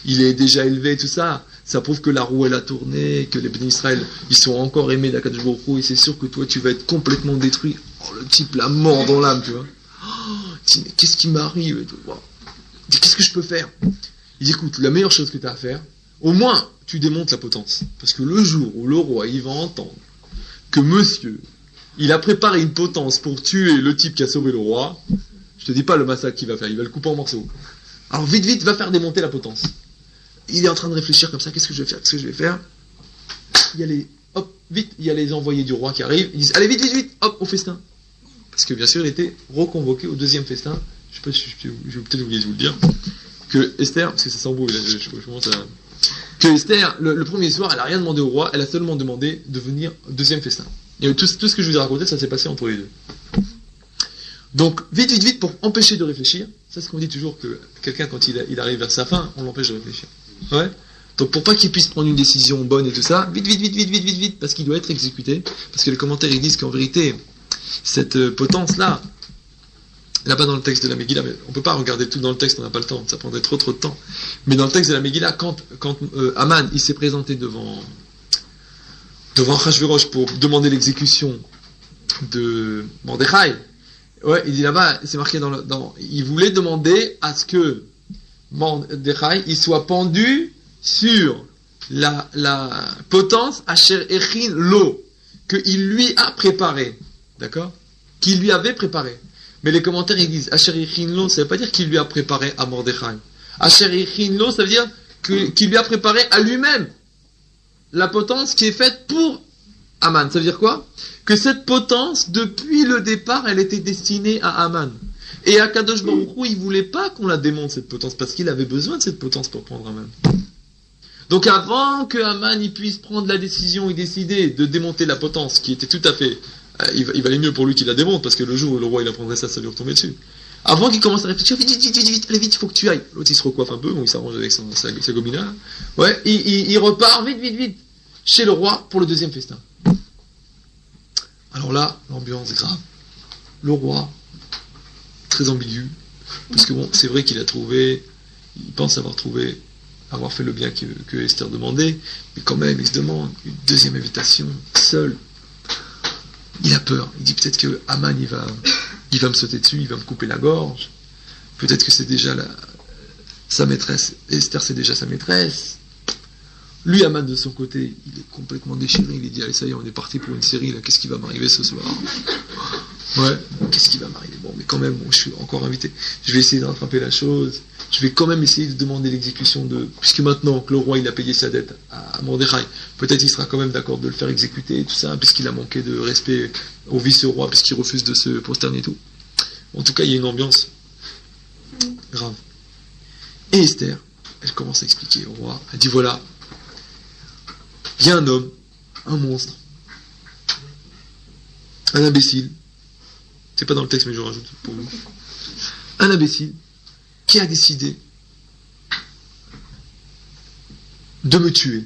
il est déjà élevé, tout ça, ça prouve que la roue elle a tourné, que les Bnei Israël, ils sont encore aimés d'Akadosh Baruch Hu, et c'est sûr que toi tu vas être complètement détruit. Le type, la mort dans l'âme, tu vois. Il dit, mais qu'est-ce qui m'arrive? Il dit, qu'est-ce que je peux faire? Il dit, écoute, la meilleure chose que tu as à faire, au moins, tu démontes la potence. Parce que le jour où le roi, il va entendre que monsieur, il a préparé une potence pour tuer le type qui a sauvé le roi, je te dis pas le massacre qu'il va faire, il va le couper en morceaux. Alors vite, va faire démonter la potence. Il est en train de réfléchir comme ça, qu'est-ce que je vais faire? Il y a les envoyés du roi qui arrivent, ils disent, allez vite, hop, au festin. Parce que bien sûr, il était reconvoqué au deuxième festin. Je vais peut-être oublier de vous le dire. Que Esther, parce que ça s'embrouille, je commence à... Que Esther, le premier soir, elle n'a rien demandé au roi, elle a seulement demandé de venir au deuxième festin. Et tout ce que je vous ai raconté, ça s'est passé entre les deux. Donc, vite, pour empêcher de réfléchir, ça c'est ce qu'on dit toujours, que quelqu'un, quand il arrive vers sa fin, on l'empêche de réfléchir. Ouais. Donc, pour pas qu'il puisse prendre une décision bonne et tout ça, vite, parce qu'il doit être exécuté, parce que les commentaires, ils disent qu'en vérité, cette potence-là, là-bas dans le texte de la Megillah, mais on ne peut pas regarder tout dans le texte, on n'a pas le temps, ça prendrait trop de temps. Mais dans le texte de la Megillah, quand Aman il s'est présenté devant Achashverosh pour demander l'exécution de Mordechai, ouais, il dit là-bas, c'est marqué il voulait demander à ce que Mordechai il soit pendu sur la potence Asher Echin Lo, qu'il lui a préparé, d'accord? Qu'il lui avait préparé. Mais les commentaires, ils disent Asher Echin Lo, ça ne veut pas dire qu'il lui a préparé à Mordechai. Asher Echin Lo, ça veut dire qu'il lui a préparé à lui-même la potence qui est faite pour Aman. Ça veut dire quoi? Que cette potence, depuis le départ, elle était destinée à Aman. Et Akadosh Baruch Hu, il ne voulait pas qu'on la démonte, cette potence, parce qu'il avait besoin de cette potence pour prendre Aman. Donc avant que Aman il puisse prendre la décision et décider de démonter la potence, qui était tout à fait... il valait mieux pour lui qu'il la démonte, parce que le jour où le roi il apprendrait ça lui retomber dessus. Avant qu'il commence à réfléchir, vite, allez vite, il faut que tu ailles. L'autre il se recoiffe un peu, bon, il s'arrange avec sa gomina. Ouais, il repart vite, chez le roi pour le deuxième festin. Alors là, l'ambiance est grave. Le roi, très ambigu, parce que bon, c'est vrai qu'il pense avoir fait le bien que Esther demandait, mais quand même, il se demande une deuxième invitation, seul. Il a peur. Il dit peut-être que Aman, il va me sauter dessus, il va me couper la gorge. Peut-être que c'est déjà sa maîtresse. Esther, c'est déjà sa maîtresse. Lui, Aman, de son côté, il est complètement déchiré. Il dit, allez, ça y est, on est parti pour une série, là. Qu'est-ce qui va m'arriver ce soir? Ouais, qu'est-ce qui va m'arriver? Bon, mais quand même, bon, je suis encore invité. Je vais essayer de rattraper la chose. Je vais quand même essayer de demander l'exécution de... Puisque maintenant que le roi, il a payé sa dette à Mordechai, peut-être il sera quand même d'accord de le faire exécuter et tout ça, puisqu'il a manqué de respect au vice-roi, puisqu'il refuse de se prosterner et tout. En tout cas, il y a une ambiance grave. Et Esther, elle commence à expliquer au roi. Elle dit, voilà, il y a un homme, un monstre, un imbécile, c'est pas dans le texte mais je rajoute pour vous, un imbécile qui a décidé de me tuer.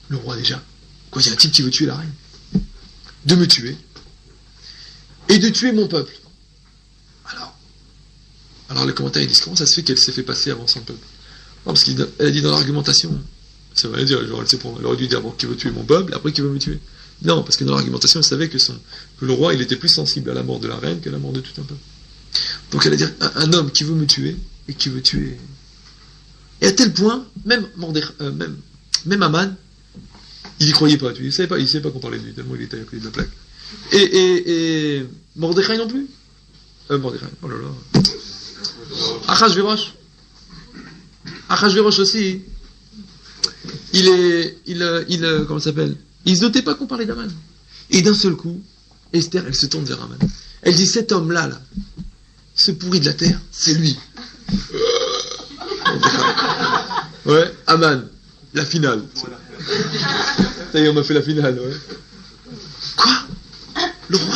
Le roi déjà. Quoi, il y a un type qui veut tuer la reine. De me tuer. Et de tuer mon peuple. Alors les commentaires ils disent, comment ça se fait qu'elle s'est fait passer avant son peuple? Non, parce qu'elle a dit dans l'argumentation, ça veut dire, elle aurait dû dire, bon, qui veut tuer mon peuple, après qui veut me tuer. Non, parce que dans l'argumentation, elle savait que le roi, il était plus sensible à la mort de la reine qu'à la mort de tout un peuple. Donc elle a dit, un homme qui veut me tuer, et qui veut tuer... Et à tel point, même Aman, il y croyait pas, il savait pas qu'on parlait de lui, tellement il était à côté de la plaque. Et Mordechai non plus. Mordechai, oh là là. Achashverosh aussi, comment ça s'appelle? Il se doutait pas qu'on parlait d'Aman. Et d'un seul coup, Esther, elle se tourne vers Aman. Elle dit, cet homme-là, ce pourri de la terre, c'est lui. Ouais, Aman, la finale. Ça y est, on m'a fait la finale, ouais. Quoi? Le roi,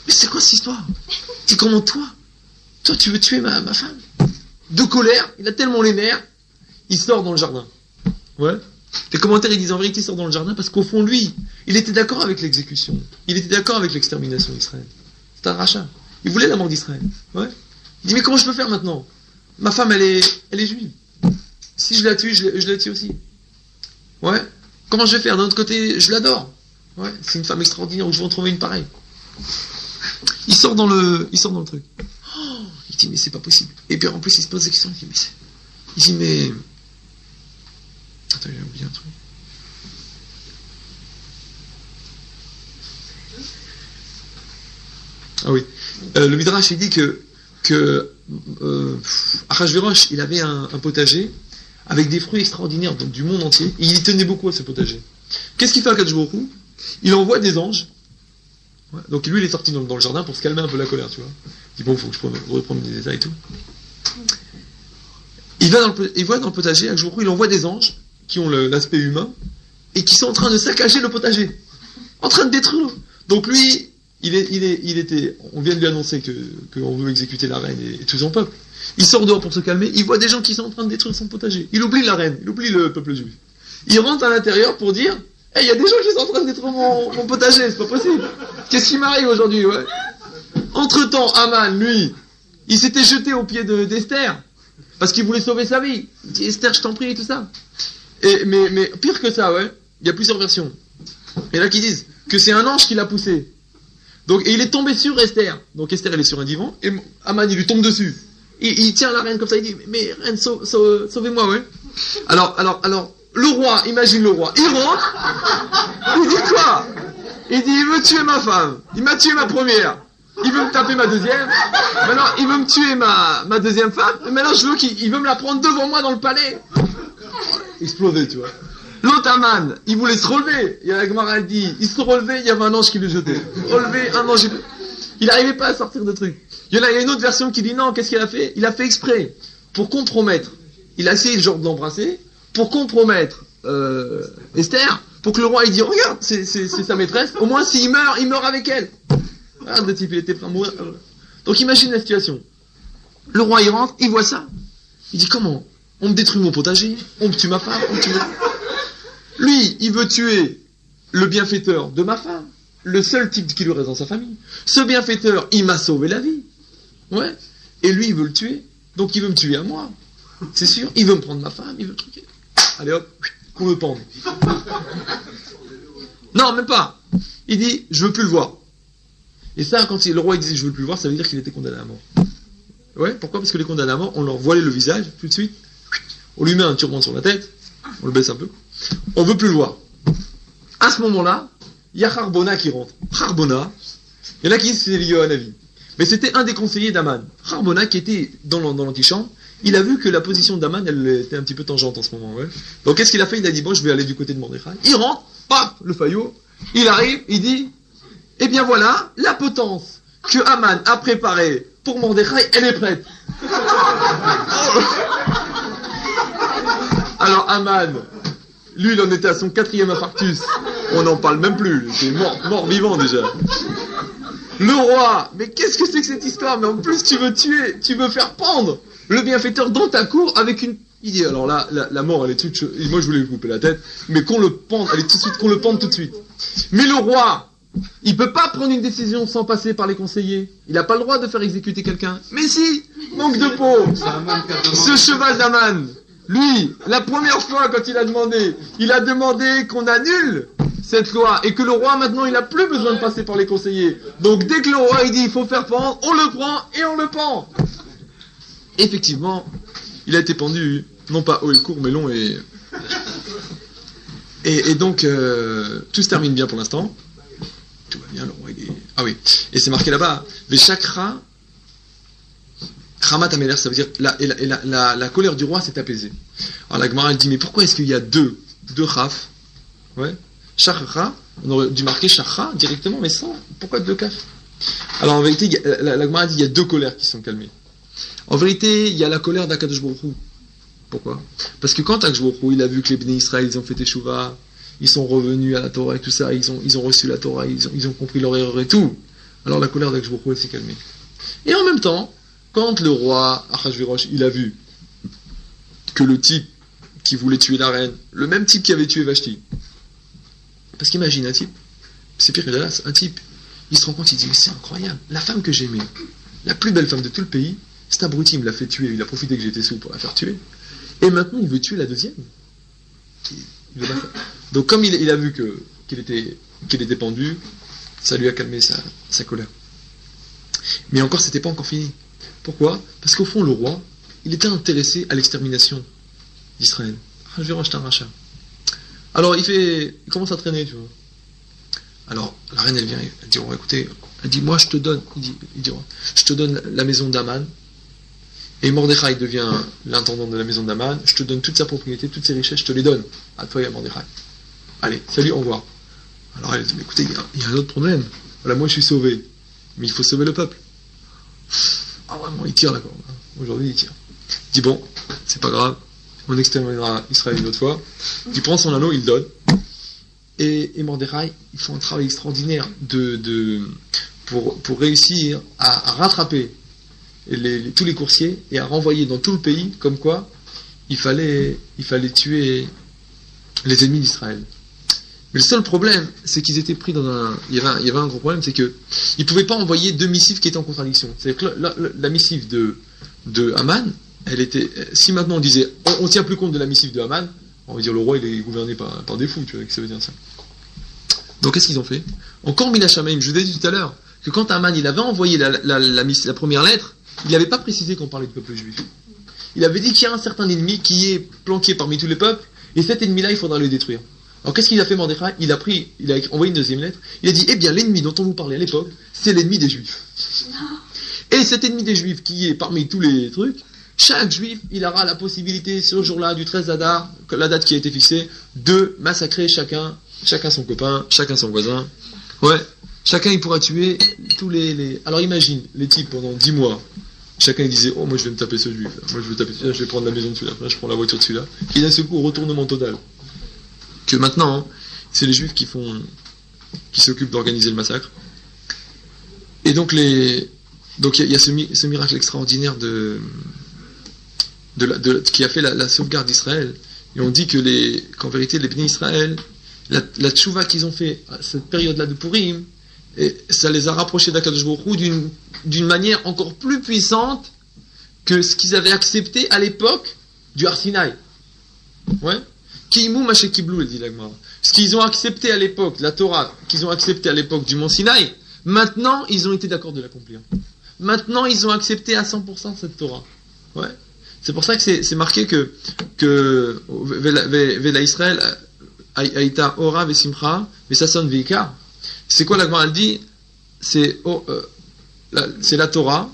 mais c'est quoi cette histoire? Dis, comment toi, tu veux tuer ma femme? De colère, il a tellement les nerfs, il sort dans le jardin. Ouais. Les commentaires, ils disent en vérité, il sort dans le jardin parce qu'au fond, lui, il était d'accord avec l'exécution. Il était d'accord avec l'extermination d'Israël. C'est un rachat. Il voulait la mort d'Israël. Ouais. Il dit, mais comment je peux faire maintenant? Ma femme, elle est juive. Si je la tue, je la tue aussi. Ouais. Comment je vais faire? D'un autre côté, je l'adore. Ouais. C'est une femme extraordinaire où je vais en trouver une pareille. Il sort dans le truc. Oh, il dit, mais c'est pas possible. Et puis en plus, il se pose des questions. Il dit, mais... Attends, j'ai oublié un truc. Ah oui. Le Midrash, il dit que Achashverosh, il avait un potager avec des fruits extraordinaires, donc du monde entier, et il y tenait beaucoup à ce potager. Qu'est-ce qu'il fait à Akadosh Baruch Hu? Il envoie des anges. Ouais. Donc lui, il est sorti dans le jardin pour se calmer un peu la colère, tu vois. Il dit, bon, il faut que je reprenne des détails et tout. Il voit dans le potager, à Akadosh Baruch Hu, il envoie des anges qui ont l'aspect humain, et qui sont en train de saccager le potager. En train de détruire. Donc lui, il était, on vient de lui annoncer qu'on veut exécuter la reine et tout son peuple. Il sort dehors pour se calmer, il voit des gens qui sont en train de détruire son potager. Il oublie la reine, il oublie le peuple juif. Il rentre à l'intérieur pour dire, hey, il y a des gens qui sont en train de détruire mon potager, c'est pas possible. Qu'est-ce qui m'arrive aujourd'hui, ouais? Entre-temps, Aman, lui, il s'était jeté aux pieds d'Esther, parce qu'il voulait sauver sa vie. Il dit, Esther, je t'en prie, et tout ça. Mais pire que ça, ouais, il y a plusieurs versions. Et là, qui disent que c'est un ange qui l'a poussé. Donc, et il est tombé sur Esther. Donc Esther, elle est sur un divan, et Aman, il lui tombe dessus. Il tient la reine comme ça, il dit, mais reine, sauvez-moi, ouais. Alors, le roi, imagine le roi, il rentre, il dit quoi? Il dit, il veut tuer ma femme, il m'a tué ma première, il veut me taper ma deuxième, maintenant il veut me tuer ma deuxième femme, et maintenant je veux qu'il veut me la prendre devant moi dans le palais. Explosé, tu vois. L'autre Aman, il voulait se relever. Il y a la Gemara, elle dit, il se relevait, il y avait un ange qui le jetait. Relevé, un ange. Il n'arrivait pas à sortir de truc. Il y a une autre version qui dit non, qu'est-ce qu'il a fait? Il a fait exprès pour compromettre. Il a essayé genre de l'embrasser pour compromettre Esther, pour que le roi il dit regarde, c'est sa maîtresse. Au moins s'il meurt, il meurt avec elle. Regarde le type, il était prêt à mourir. Donc imagine la situation. Le roi il rentre, il voit ça. Il dit comment? On me détruit mon potager, on me tue ma femme, on me tue Lui, il veut tuer le bienfaiteur de ma femme, le seul type qui lui reste dans sa famille. Ce bienfaiteur, il m'a sauvé la vie. Ouais. Et lui, il veut le tuer. Donc il veut me tuer à moi. C'est sûr. Il veut me prendre ma femme, il veut le truquer. Allez hop, qu'on le pende. Non, même pas. Il dit, je veux plus le voir. Et ça, quand le roi il dit, je veux plus le voir, ça veut dire qu'il était condamné à mort. Ouais, pourquoi? Parce que les condamnés à mort, on leur voilait le visage, tout de suite. on lui met un turban sur la tête, on le baisse un peu, on veut plus le voir. À ce moment-là, il y a Harbona qui rentre. Harbona, il y en a qui disent que c'est Yohanavi. Mais c'était un des conseillers d'Aman. Harbona, qui était dans l'antichambre, il a vu que la position d'Aman, elle était un petit peu tangente en ce moment. Ouais. Donc qu'est-ce qu'il a fait? Il a dit, bon, je vais aller du côté de Mordechai. Il rentre, paf, le faillot, il arrive, il dit, eh bien voilà, la potence que Aman a préparée pour Mordechai, elle est prête. Alors Aman, lui, il en était à son 4e infarctus. On n'en parle même plus. Il était mort vivant déjà. Le roi, mais qu'est-ce que c'est que cette histoire? Mais en plus, tu veux tuer, tu veux faire pendre le bienfaiteur dans ta cour avec une... Il dit, alors là, la mort, elle est toute... Moi, je voulais lui couper la tête, mais qu'on le pende, elle est tout de suite, qu'on le pende tout de suite. Mais le roi, il peut pas prendre une décision sans passer par les conseillers. Il n'a pas le droit de faire exécuter quelqu'un. Mais si, manque de peau. Ce cheval d'Aman, lui, la première fois quand il a demandé qu'on annule cette loi et que le roi maintenant il n'a plus besoin de passer par les conseillers. Donc dès que le roi il dit il faut faire pendre, on le prend et on le pend. Effectivement, il a été pendu, non pas haut et court mais long et donc tout se termine bien pour l'instant. Tout va bien, le roi il est... Ah oui, et c'est marqué là-bas, les chakras Ramat Améler, ça veut dire la colère du roi s'est apaisée. Alors la Gemara elle dit mais pourquoi est-ce qu'il y a deux Chaf? Ouais. Chakra, on aurait dû marquer Chakra directement, mais sans. Pourquoi 2 kaf? Alors en vérité, la Gemara dit il y a 2 colères qui sont calmées. En vérité, il y a la colère d'Akadosh Baruch Hu. Pourquoi? Parce que quand Akadosh Baruch Hu, il a vu que les Bnei Israël, ils ont fait Teshuvah, ils sont revenus à la Torah et tout ça, ils ont reçu la Torah, ils ont compris leur erreur et tout. Alors la colère d'Akadosh Baruch Hu, elle s'est calmée. Et en même temps, quand le roi Achashverosh, il a vu que le type qui voulait tuer la reine, le même type qui avait tué Vashti, parce qu'imagine un type, c'est pire que Dallas, un type, il se rend compte, il dit, mais c'est incroyable, la femme que j'aimais, la plus belle femme de tout le pays, cet abruti, il me l'a fait tuer, il a profité que j'étais sous pour la faire tuer, et maintenant il veut tuer la deuxième. Il veut la faire. Donc comme il a vu qu'il était pendu, ça lui a calmé sa colère. Mais encore, c'était pas encore fini. Pourquoi? Parce qu'au fond, le roi, il était intéressé à l'extermination d'Israël. Je vais racheter un rachat. Alors il commence à traîner, tu vois. Alors la reine elle vient, elle dit oh, écoutez, elle dit moi je te donne, je te donne la maison d'Aman, et Mordechai devient l'intendant de la maison d'Aman, je te donne toute sa propriété, toutes ses richesses, je te les donne à toi et à Mordechai. Allez, salut, au revoir. Alors elle dit mais écoutez, il y a un autre problème. Voilà, moi je suis sauvé, mais il faut sauver le peuple. Ah vraiment, il tire d'accord. Aujourd'hui il tire. Il dit bon, c'est pas grave. On exterminera Israël une autre fois. Il prend son anneau, il donne. Et Mordechai, ils font un travail extraordinaire pour réussir à rattraper tous les coursiers et à renvoyer dans tout le pays, comme quoi il fallait tuer les ennemis d'Israël. Mais le seul problème, c'est qu'ils étaient pris dans il y avait un gros problème, c'est que ils pouvaient pas envoyer 2 missives qui étaient en contradiction. C'est-à-dire que la missive de Haman, elle était. Si maintenant on disait, on tient plus compte de la missive de Haman, on va dire le roi il est gouverné par des fous, tu vois, que ça veut dire ça. Donc qu'est-ce qu'ils ont fait? Encore Minashamaim, je vous ai dit tout à l'heure que quand Haman il avait envoyé la première lettre, il n'avait pas précisé qu'on parlait du peuple juif. Il avait dit qu'il y a un certain ennemi qui est planqué parmi tous les peuples, et cet ennemi-là il faudra le détruire. Alors qu'est-ce qu'il a fait Mordechai? Il a envoyé une deuxième lettre. Il a dit eh bien l'ennemi dont on vous parlait à l'époque, c'est l'ennemi des Juifs. Et cet ennemi des Juifs qui est parmi tous les trucs, chaque Juif il aura la possibilité ce jour-là du 13 Adar, la date qui a été fixée, de massacrer chacun son copain, chacun son voisin. Ouais, chacun il pourra tuer tous les. Alors imagine les types pendant 10 mois. Chacun il disait oh moi je vais me taper ce Juif, moi je vais taper celui-là, je vais prendre la maison de celui-là, je prends la voiture de celui-là. Et d'un seul coup retournement total. Que maintenant, hein, c'est les Juifs qui s'occupent d'organiser le massacre. Et donc il y a ce miracle extraordinaire qui a fait la sauvegarde d'Israël. Et on dit qu'en vérité les Bnei Israël, la tchouva qu'ils ont fait à cette période-là de Purim, et ça les a rapprochés d'Akadosh Baruch Hu d'une manière encore plus puissante que ce qu'ils avaient accepté à l'époque du Har Sinaï. Ouais. Kiimou Mashekiblou, dit la Gemara. Ce qu'ils ont accepté à l'époque, la Torah, qu'ils ont accepté à l'époque du Mont Sinaï, maintenant ils ont été d'accord de l'accomplir. Maintenant ils ont accepté à 100% cette Torah. Ouais. C'est pour ça que c'est marqué que Vela Israël Aïta Ora Vesimcha Vesasson Veikar. C'est quoi la Gemara elle dit? C'est la Torah,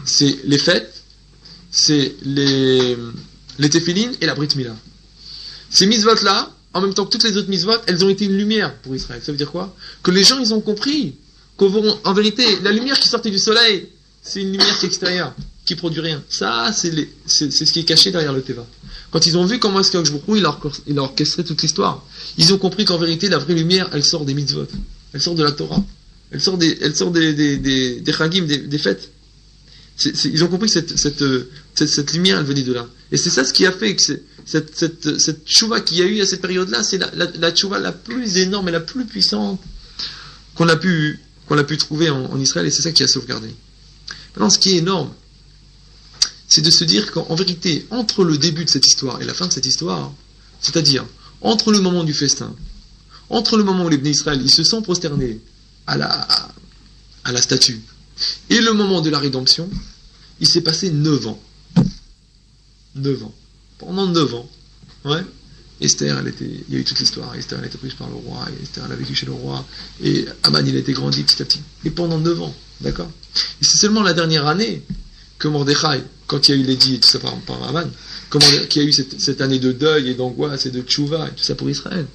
c'est les fêtes, c'est les téphilines et la Brit Mila. Ces mitzvot là, en même temps que toutes les autres mitzvot, elles ont été une lumière pour Israël. Ça veut dire quoi? Que les gens ils ont compris qu'en vérité, la lumière qui sortait du soleil, c'est une lumière qui est extérieure, qui produit rien. Ça, c'est ce qui est caché derrière le Teva. Quand ils ont vu comment est-ce qu'Akadosh Baruch Hu, il a orchestré toute l'histoire, ils ont compris qu'en vérité, la vraie lumière, elle sort des mitzvot. Elle sort de la Torah. Elle sort des chagim, des fêtes. Ils ont compris que cette lumière, elle venait de là. Et c'est ça ce qui a fait que cette tchouva qu'il y a eu à cette période-là, c'est la tchouva la plus énorme et la plus puissante qu'on a pu trouver en Israël, et c'est ça qui a sauvegardé. Maintenant, ce qui est énorme, c'est de se dire qu'en vérité, entre le début de cette histoire et la fin de cette histoire, c'est-à-dire entre le moment du festin, entre le moment où les Bnei Israël ils se sont prosternés à la statue et le moment de la rédemption, il s'est passé 9 ans. 9 ans. Pendant 9 ans, ouais, Esther, il y a eu toute l'histoire. Esther, elle a été prise par le roi, et Esther, elle a vécu chez le roi, et Aman, il a été grandi petit à petit. Et pendant 9 ans, d'accord? Et c'est seulement la dernière année que Mordechai, quand il y a eu l'édit et tout ça par Aman, qu'il y a eu cette année de deuil et d'angoisse et de tchouva et tout ça pour Israël.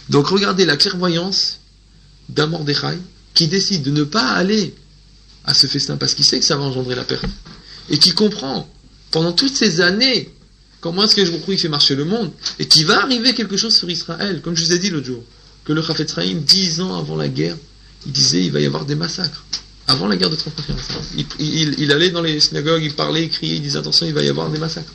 Donc regardez la clairvoyance d'un Mordechai qui décide de ne pas aller à ce festin parce qu'il sait que ça va engendrer la perte. Et qui comprend, pendant toutes ces années, comment est-ce que il fait marcher le monde, et qu'il va arriver quelque chose sur Israël, comme je vous ai dit l'autre jour, que le Chafetz Chaim, 10 ans avant la guerre, il disait il va y avoir des massacres. Avant la guerre de 39, il allait dans les synagogues, il parlait, il criait, il disait attention, il va y avoir des massacres.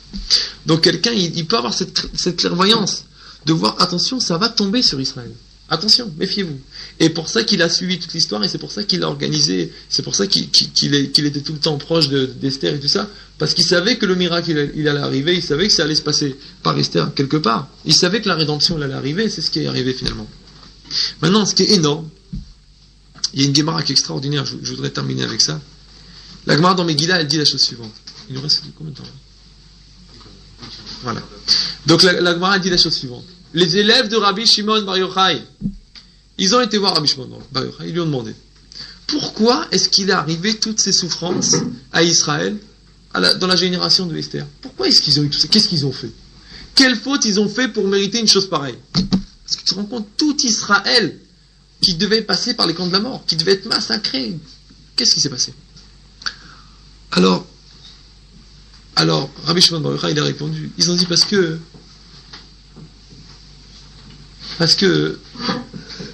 Donc quelqu'un, il peut avoir cette clairvoyance de voir attention, ça va tomber sur Israël. Attention, méfiez-vous. Et pour ça qu'il a suivi toute l'histoire, et c'est pour ça qu'il a organisé, c'est pour ça qu'il était tout le temps proche d'Esther et tout ça, parce qu'il savait que le miracle il allait arriver, il savait que ça allait se passer par Esther quelque part. Il savait que la rédemption elle allait arriver, c'est ce qui est arrivé finalement. Maintenant, ce qui est énorme, il y a une Gemara qui est extraordinaire, je voudrais terminer avec ça. La Gemara dans Megillah, elle dit la chose suivante. Il nous reste combien de temps là? Voilà. Donc la Gemara elle dit la chose suivante. Les élèves de Rabbi Shimon Bar Yochai, ils ont été voir Rabbi Shimon Bar Yochai, ils lui ont demandé pourquoi est-ce qu'il est arrivé toutes ces souffrances à Israël dans la génération de Esther? Pourquoi est-ce qu'ils ont eu tout ça? Qu'est-ce qu'ils ont fait? Quelle faute ils ont fait pour mériter une chose pareille? Parce que tu te rends compte, tout Israël qui devait passer par les camps de la mort, qui devait être massacré, qu'est-ce qui s'est passé? Alors Rabbi Shimon Bar Yochai il a répondu, ils ont dit parce que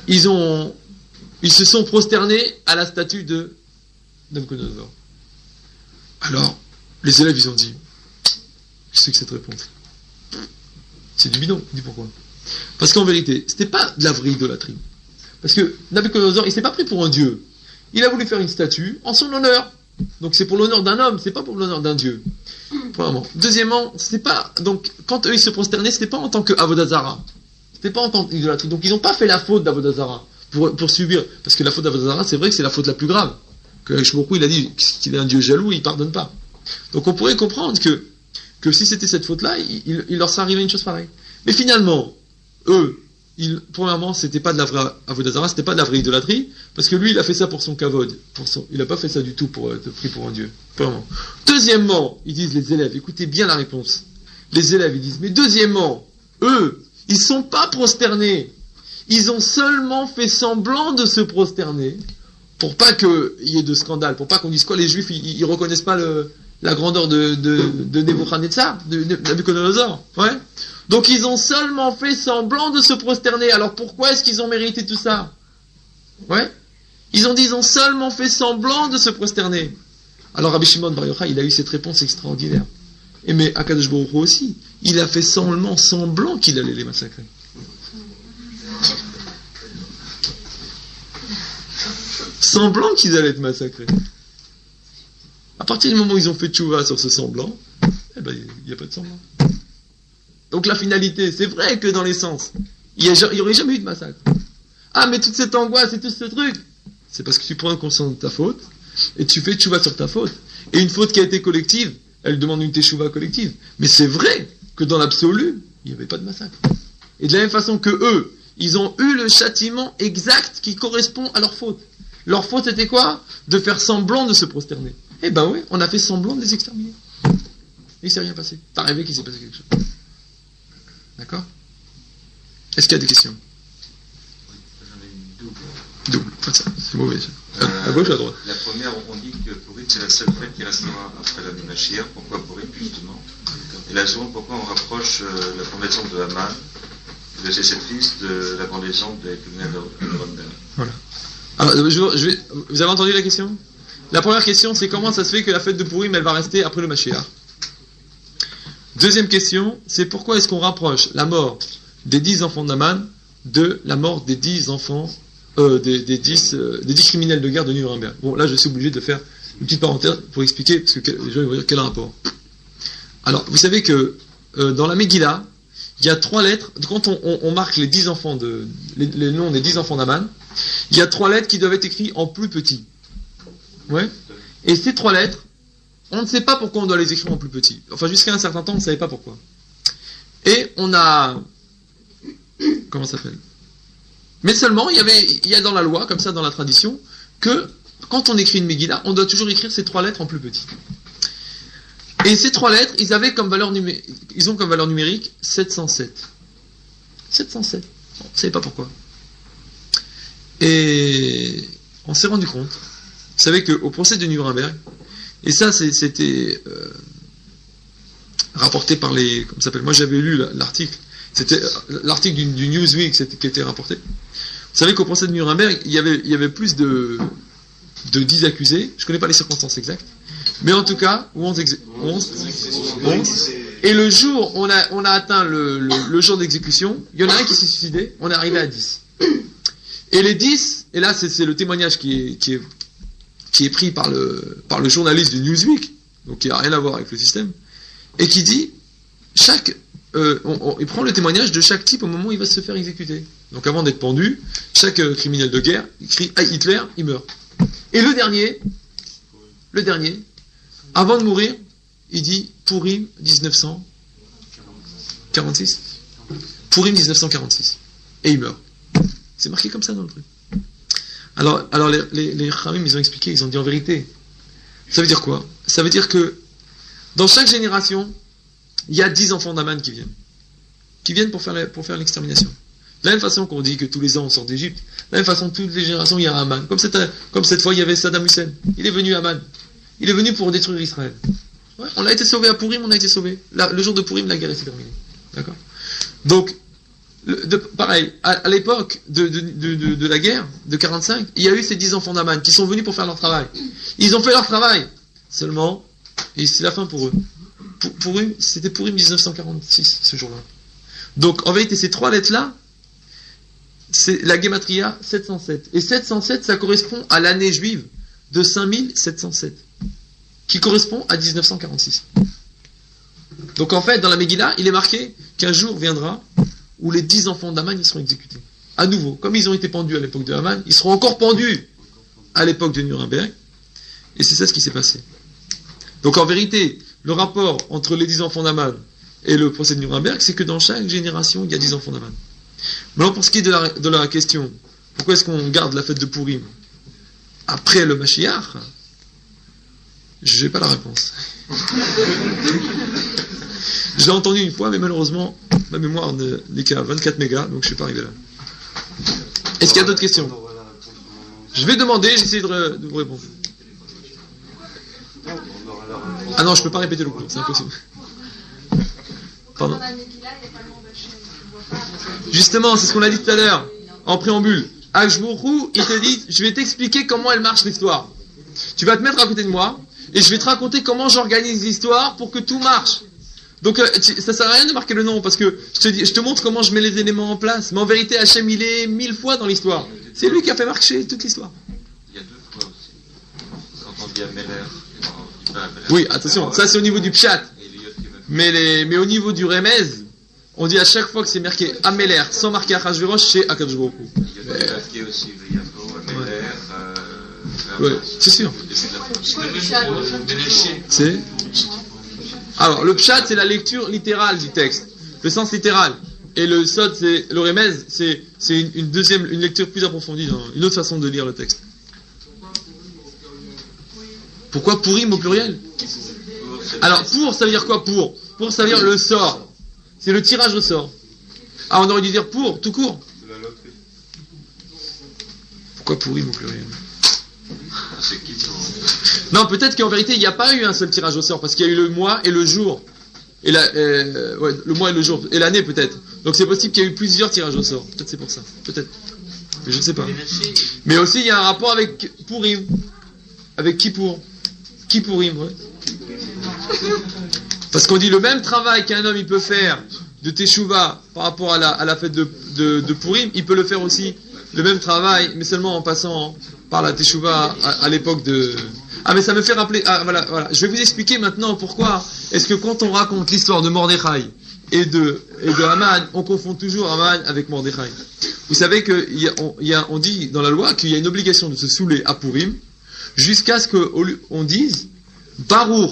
ils se sont prosternés à la statue de Nabucodonosor. Alors, les élèves, ils ont dit, je sais que cette réponse, c'est du bidon. Dis pourquoi? Parce qu'en vérité, c'était pas de la vraie idolâtrie. Parce que Nabucodonosor, il s'est pas pris pour un dieu. Il a voulu faire une statue en son honneur. Donc c'est pour l'honneur d'un homme, c'est pas pour l'honneur d'un dieu. Premièrement. Deuxièmement, c'est pas, donc, quand eux, ils se prosternaient, c'était pas en tant que Avodah Zarah. C'était pas en tant qu'idolâtrie. Donc ils n'ont pas fait la faute d'Avodah Zarah pour subir. Parce que la faute d'Avodah Zarah, c'est vrai que c'est la faute la plus grave. Que Shmoku, il a dit qu'il est un dieu jaloux, il pardonne pas. Donc on pourrait comprendre que si c'était cette faute-là, il leur serait arrivé une chose pareille. Mais finalement, eux, premièrement, c'était pas de la vraie Avodah Zarah, c'était pas de la vraie idolâtrie, parce que lui, il a fait ça pour son kavod. Il n'a pas fait ça du tout pour être pris pour un dieu. Premièrement. Deuxièmement, ils disent les élèves, écoutez bien la réponse. Les élèves, ils disent, mais deuxièmement, eux, ils ne sont pas prosternés. Ils ont seulement fait semblant de se prosterner pour pas qu'il y ait de scandale, pour pas qu'on dise quoi, les Juifs, ils reconnaissent pas la grandeur de Nebuchadnezzar, de Nabucodonosor. Ouais. Donc ils ont seulement fait semblant de se prosterner. Alors pourquoi est-ce qu'ils ont mérité tout ça? Ouais. Ils ont seulement fait semblant de se prosterner. Alors Rabbi Shimon Bar Yochai, il a eu cette réponse extraordinaire. Mais Akadosh Baruch Hu aussi, il a fait semblant qu'il allait les massacrer. Semblant qu'ils allaient être massacrés. À partir du moment où ils ont fait tchouva sur ce semblant, il n'y a pas de semblant. Donc la finalité, c'est vrai que dans l'essence, il n'y aurait jamais eu de massacre. Ah, mais toute cette angoisse et tout ce truc, c'est parce que tu prends conscience de ta faute, et tu fais tchouva sur ta faute. Et une faute qui a été collective, elle demande une teshuva collective. Mais c'est vrai que dans l'absolu, il n'y avait pas de massacre. Et de la même façon que eux, ils ont eu le châtiment exact qui correspond à leur faute. Leur faute c'était quoi? De faire semblant de se prosterner. Eh ben oui, on a fait semblant de les exterminer. Et il ne s'est rien passé. T'as rêvé qu'il s'est passé quelque chose. D'accord? Est-ce qu'il y a des questions? Double, ça, c'est mauvais. À gauche ou à droite? La première, on dit que Purim, c'est la seule fête qui restera après la Mashiach. Pourquoi Purim, justement? Et la seconde, pourquoi on rapproche la pendaison de Haman, de ses fils, de la pendaison des criminels de Nuremberg? Voilà. Alors, vous avez entendu la question? La première question, c'est comment ça se fait que la fête de Purim, elle va rester après le Mashiach? Deuxième question, c'est pourquoi est-ce qu'on rapproche la mort des 10 enfants d'Haman de la mort des 10 enfants des 10 criminels de guerre de Nuremberg. Bon, là, je suis obligé de faire une petite parenthèse pour expliquer, parce que les gens vont dire quel rapport. Alors, vous savez que dans la Megillah, il y a 3 lettres. Quand on marque les 10 enfants les noms des 10 enfants d'Haman, il y a 3 lettres qui doivent être écrites en plus petit. Ouais. Et ces 3 lettres, on ne sait pas pourquoi on doit les écrire en plus petit. Enfin, jusqu'à un certain temps, on ne savait pas pourquoi. Et on a... Comment ça s'appelle? Mais seulement, il y a dans la loi, comme ça dans la tradition, que quand on écrit une Megillah, on doit toujours écrire ces 3 lettres en plus petit. Et ces 3 lettres, ils ont comme valeur numérique 707. 707. On ne savait pas pourquoi. Et on s'est rendu compte, vous savez qu'au procès de Nuremberg, et ça c'était rapporté par les... Comment ça s'appelle? Moi j'avais lu l'article. C'était l'article du Newsweek qui était rapporté. Vous savez qu'au procès de Nuremberg, il y avait plus de 10 accusés. Je ne connais pas les circonstances exactes. Mais en tout cas, 11. Et le jour, on a atteint le jour d'exécution, il y en a un qui s'est suicidé, on est arrivé à 10. Et les 10, et là c'est le témoignage qui est pris par le journaliste du Newsweek, donc qui n'a rien à voir avec le système, et qui dit, il prend le témoignage de chaque type au moment où il va se faire exécuter. Donc avant d'être pendu, chaque criminel de guerre, il crie « Aïe Hitler », il meurt. Et le dernier, avant de mourir, il dit « Purim 1946 ». Purim 1946. Et il meurt. C'est marqué comme ça dans le truc. Alors les Khamim, ils ont expliqué, ils ont dit en vérité. Ça veut dire quoi? Ça veut dire que dans chaque génération, il y a 10 enfants d'Aman qui viennent pour faire l'extermination. De la même façon qu'on dit que tous les ans on sort d'Égypte, de la même façon toutes les générations il y a Aman. Comme cette fois il y avait Saddam Hussein. Il est venu Aman. Il est venu pour détruire Israël. Ouais, on a été sauvé à Purim, on a été sauvé. Le jour de Purim, la guerre est terminée. D'accord? Donc, pareil, à l'époque de la guerre de 45, il y a eu ces 10 enfants d'Aman qui sont venus pour faire leur travail. Ils ont fait leur travail. Seulement, et c'est la fin pour eux. C'était Purim 1946, ce jour-là. Donc, en vérité, ces 3 lettres-là, c'est la Gematria 707. Et 707, ça correspond à l'année juive de 5707, qui correspond à 1946. Donc, en fait, dans la Megillah, il est marqué qu'un jour viendra où les 10 enfants d'Aman, ils seront exécutés. À nouveau, comme ils ont été pendus à l'époque de Haman, ils seront encore pendus à l'époque de Nuremberg. Et c'est ça ce qui s'est passé. Donc, en vérité, le rapport entre les 10 enfants d'Haman et le procès de Nuremberg, c'est que dans chaque génération, il y a 10 enfants d'Haman. Maintenant, pour ce qui est de la question, pourquoi est-ce qu'on garde la fête de Purim après le Mashiach, je n'ai pas la réponse. Je l'ai entendu une fois, mais malheureusement, ma mémoire n'est qu'à 24 mégas, donc je ne suis pas arrivé là. Est-ce qu'il y a d'autres questions? Je vais demander, j'essaie de vous répondre. Ah non, je ne peux pas répéter le cours, c'est impossible. Pardon? Justement, c'est ce qu'on a dit tout à l'heure, en préambule. Ashbourou, il te dit, je vais t'expliquer comment elle marche l'histoire. Tu vas te mettre à côté de moi, et je vais te raconter comment j'organise l'histoire pour que tout marche. Donc, ça sert à rien de marquer le nom, parce que je te montre comment je mets les éléments en place. Mais en vérité, Hachem, il est 1000 fois dans l'histoire. C'est lui qui a fait marcher toute l'histoire. Il y a 2 fois aussi. Quand on dit Améler. Oui, attention, ça c'est au niveau du Pshat. Mais au niveau du Remez, on dit à chaque fois que c'est marqué Améler, sans marquer Achashverosh, c'est Akadosh Baruch Hu. Il y a marqué aussi Améler. Oui, c'est sûr. C'est Alors, le pshat, c'est la lecture littérale du texte, le sens littéral. Et le sod, c'est le remez, c'est une lecture plus approfondie, une autre façon de lire le texte. Pourquoi pourim au pluriel? Alors, pour, ça veut dire quoi pour? Pour, ça veut dire le sort. C'est le tirage au sort. Ah, on aurait dû dire pour, tout court. Pourquoi pourim au pluriel? Non, peut-être qu'en vérité, il n'y a pas eu un seul tirage au sort, parce qu'il y a eu le mois et le jour. Et le mois et le jour. Et l'année, peut-être. Donc c'est possible qu'il y ait eu plusieurs tirages au sort. Peut-être c'est pour ça. Peut-être. Mais je ne sais pas. Mais aussi, il y a un rapport avec Pourim. Avec Kippour. Kippourim, ouais. Parce qu'on dit le même travail qu'un homme il peut faire de Teshuvah par rapport à la fête de Pourim, il peut le faire aussi, le même travail, mais seulement en passant par la Teshuvah à l'époque de... Ah, mais ça me fait rappeler... Ah, voilà. Je vais vous expliquer maintenant pourquoi est-ce que quand on raconte l'histoire de Mordechai et de Haman, on confond toujours Haman avec Mordechai. Vous savez qu'on dit dans la loi qu'il y a une obligation de se saouler à Pourim jusqu'à ce qu'on dise Baruch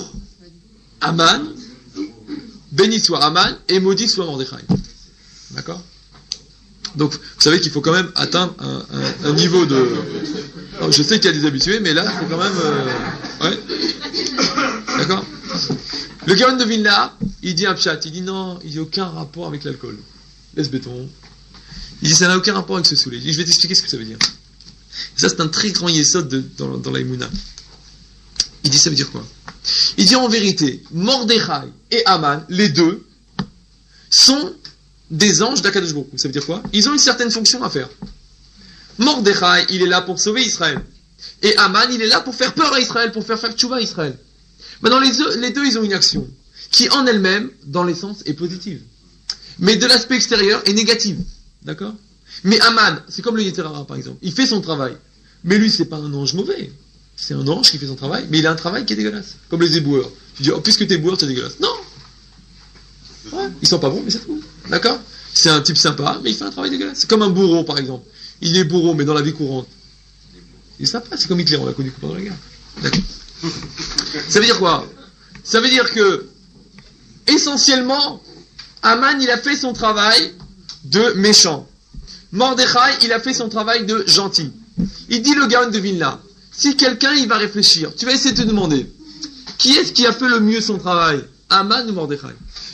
Haman, béni soit Haman et maudit soit Mordechai. D'accord? Donc, vous savez qu'il faut quand même atteindre un niveau de... Alors, je sais qu'il y a des habitués, mais là, c'est quand même... Ouais. D'accord? Le Gaon de Vilna, il dit un pshat, il dit non, il n'y a aucun rapport avec l'alcool. Laisse béton. Il dit ça n'a aucun rapport avec ce saouler. Il dit je vais t'expliquer ce que ça veut dire. Et ça, c'est un très grand yesod dans la Emouna. Il dit ça veut dire quoi? Il dit en vérité, Mordechai et Haman, les deux, sont des anges d'Akadosh Baruch Hu. Ça veut dire quoi? Ils ont une certaine fonction à faire. Mordechai, il est là pour sauver Israël. Et Haman, il est là pour faire peur à Israël, pour faire tchouva à Israël. Maintenant, les deux, ils ont une action qui, en elle-même, dans l'essence, est positive. Mais de l'aspect extérieur, est négative. D'accord? Mais Haman, c'est comme le Yeterara, par exemple. Il fait son travail. Mais lui, c'est pas un ange mauvais. C'est un ange qui fait son travail, mais il a un travail qui est dégueulasse. Comme les éboueurs. Tu dis, oh, puisque t'es éboueur, t'es dégueulasse. Non! Ouais, ils sont pas bons, mais c'est tout. D'accord? C'est un type sympa, mais il fait un travail dégueulasse. C'est comme un bourreau, par exemple. Il est bourreau, mais dans la vie courante. Il est sympa, c'est comme Hitler, on l'a connu pendant la guerre. D'accord? Ça veut dire quoi? Ça veut dire que, essentiellement, Haman, il a fait son travail de méchant. Mordechai, il a fait son travail de gentil. Il dit le Gaon de Vilna, si quelqu'un, il va réfléchir, tu vas essayer de te demander, qui est-ce qui a fait le mieux son travail? Haman ou Mordechai?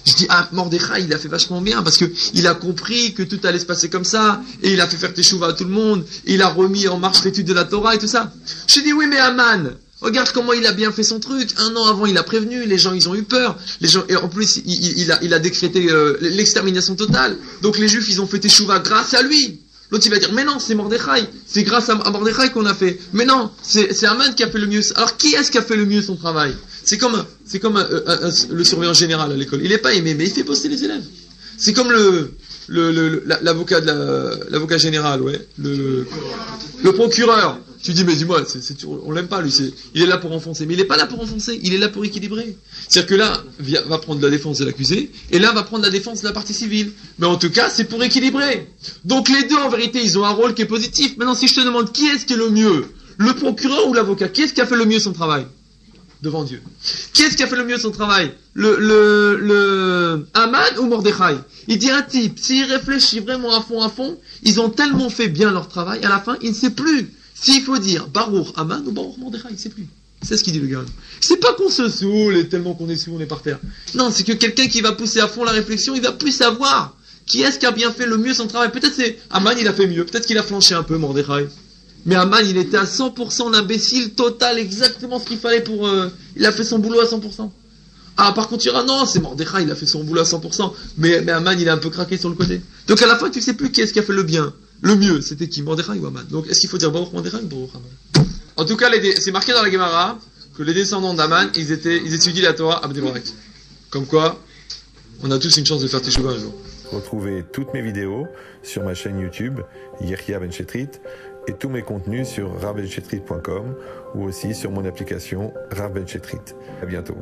Je dis, Mordechai, il a fait vachement bien, parce que il a compris que tout allait se passer comme ça, et il a fait faire teshuva à tout le monde, et il a remis en marche l'étude de la Torah et tout ça. Je dis, oui, mais Haman, regarde comment il a bien fait son truc. Un an avant, il a prévenu, les gens, ils ont eu peur. Les gens, et en plus, il a décrété l'extermination totale. Donc les Juifs, ils ont fait teshuva grâce à lui. L'autre, il va dire, mais non, c'est Mordechai. C'est grâce à Mordechai qu'on a fait. Mais non, c'est Haman qui a fait le mieux. Alors, qui est-ce qui a fait le mieux son travail? C'est comme le surveillant général à l'école. Il n'est pas aimé, mais il fait bosser les élèves. C'est comme l'avocat l'avocat général, ouais. Le procureur. Tu dis, mais dis-moi, on l'aime pas, lui, il est là pour enfoncer. Mais il n'est pas là pour enfoncer, il est là pour équilibrer. C'est-à-dire que là, va prendre la défense de l'accusé, et là, va prendre la défense de la partie civile. Mais en tout cas, c'est pour équilibrer. Donc les deux, en vérité, ils ont un rôle qui est positif. Maintenant, si je te demande qui est-ce qui est le mieux, le procureur ou l'avocat, qui est-ce qui a fait le mieux son travail? Devant Dieu. Qui est-ce qui a fait le mieux son travail? Le Haman ou Mordechai? Il dit un type, s'il réfléchit vraiment à fond, ils ont tellement fait bien leur travail, à la fin, il ne sait plus s'il faut dire Baruch Haman ou Baruch Mordechai, il ne sait plus. C'est ce qu'il dit le gars. C'est pas qu'on se saoule et tellement qu'on est saoul, on est par terre. Non, c'est que quelqu'un qui va pousser à fond la réflexion, il va plus savoir qui est-ce qui a bien fait le mieux son travail. Peut-être c'est Haman, il a fait mieux, peut-être qu'il a flanché un peu Mordechai. Mais Haman, il était à 100% l'imbécile total, exactement ce qu'il fallait pour... il a fait son boulot à 100%. Ah, par contre, tu diras, non, c'est Mordechai, il a fait son boulot à 100%. Mais Haman, il a un peu craqué sur le côté. Donc à la fin, tu ne sais plus qui est-ce qui a fait le bien. Le mieux, c'était qui? Mordechai ou Haman? Donc est-ce qu'il faut dire Baruch Mordechai ou Baruch Haman? En tout cas, c'est marqué dans la Gemara que les descendants d'Haman, ils étudient la Torah à Bnei Brak. Comme quoi, on a tous une chance de faire teshuva un jour. Retrouvez toutes mes vidéos sur ma chaîne YouTube, Yeria Ben Shetrit, et tous mes contenus sur ravbenchetrit.com ou aussi sur mon application Rav Ben Shetrit. À bientôt.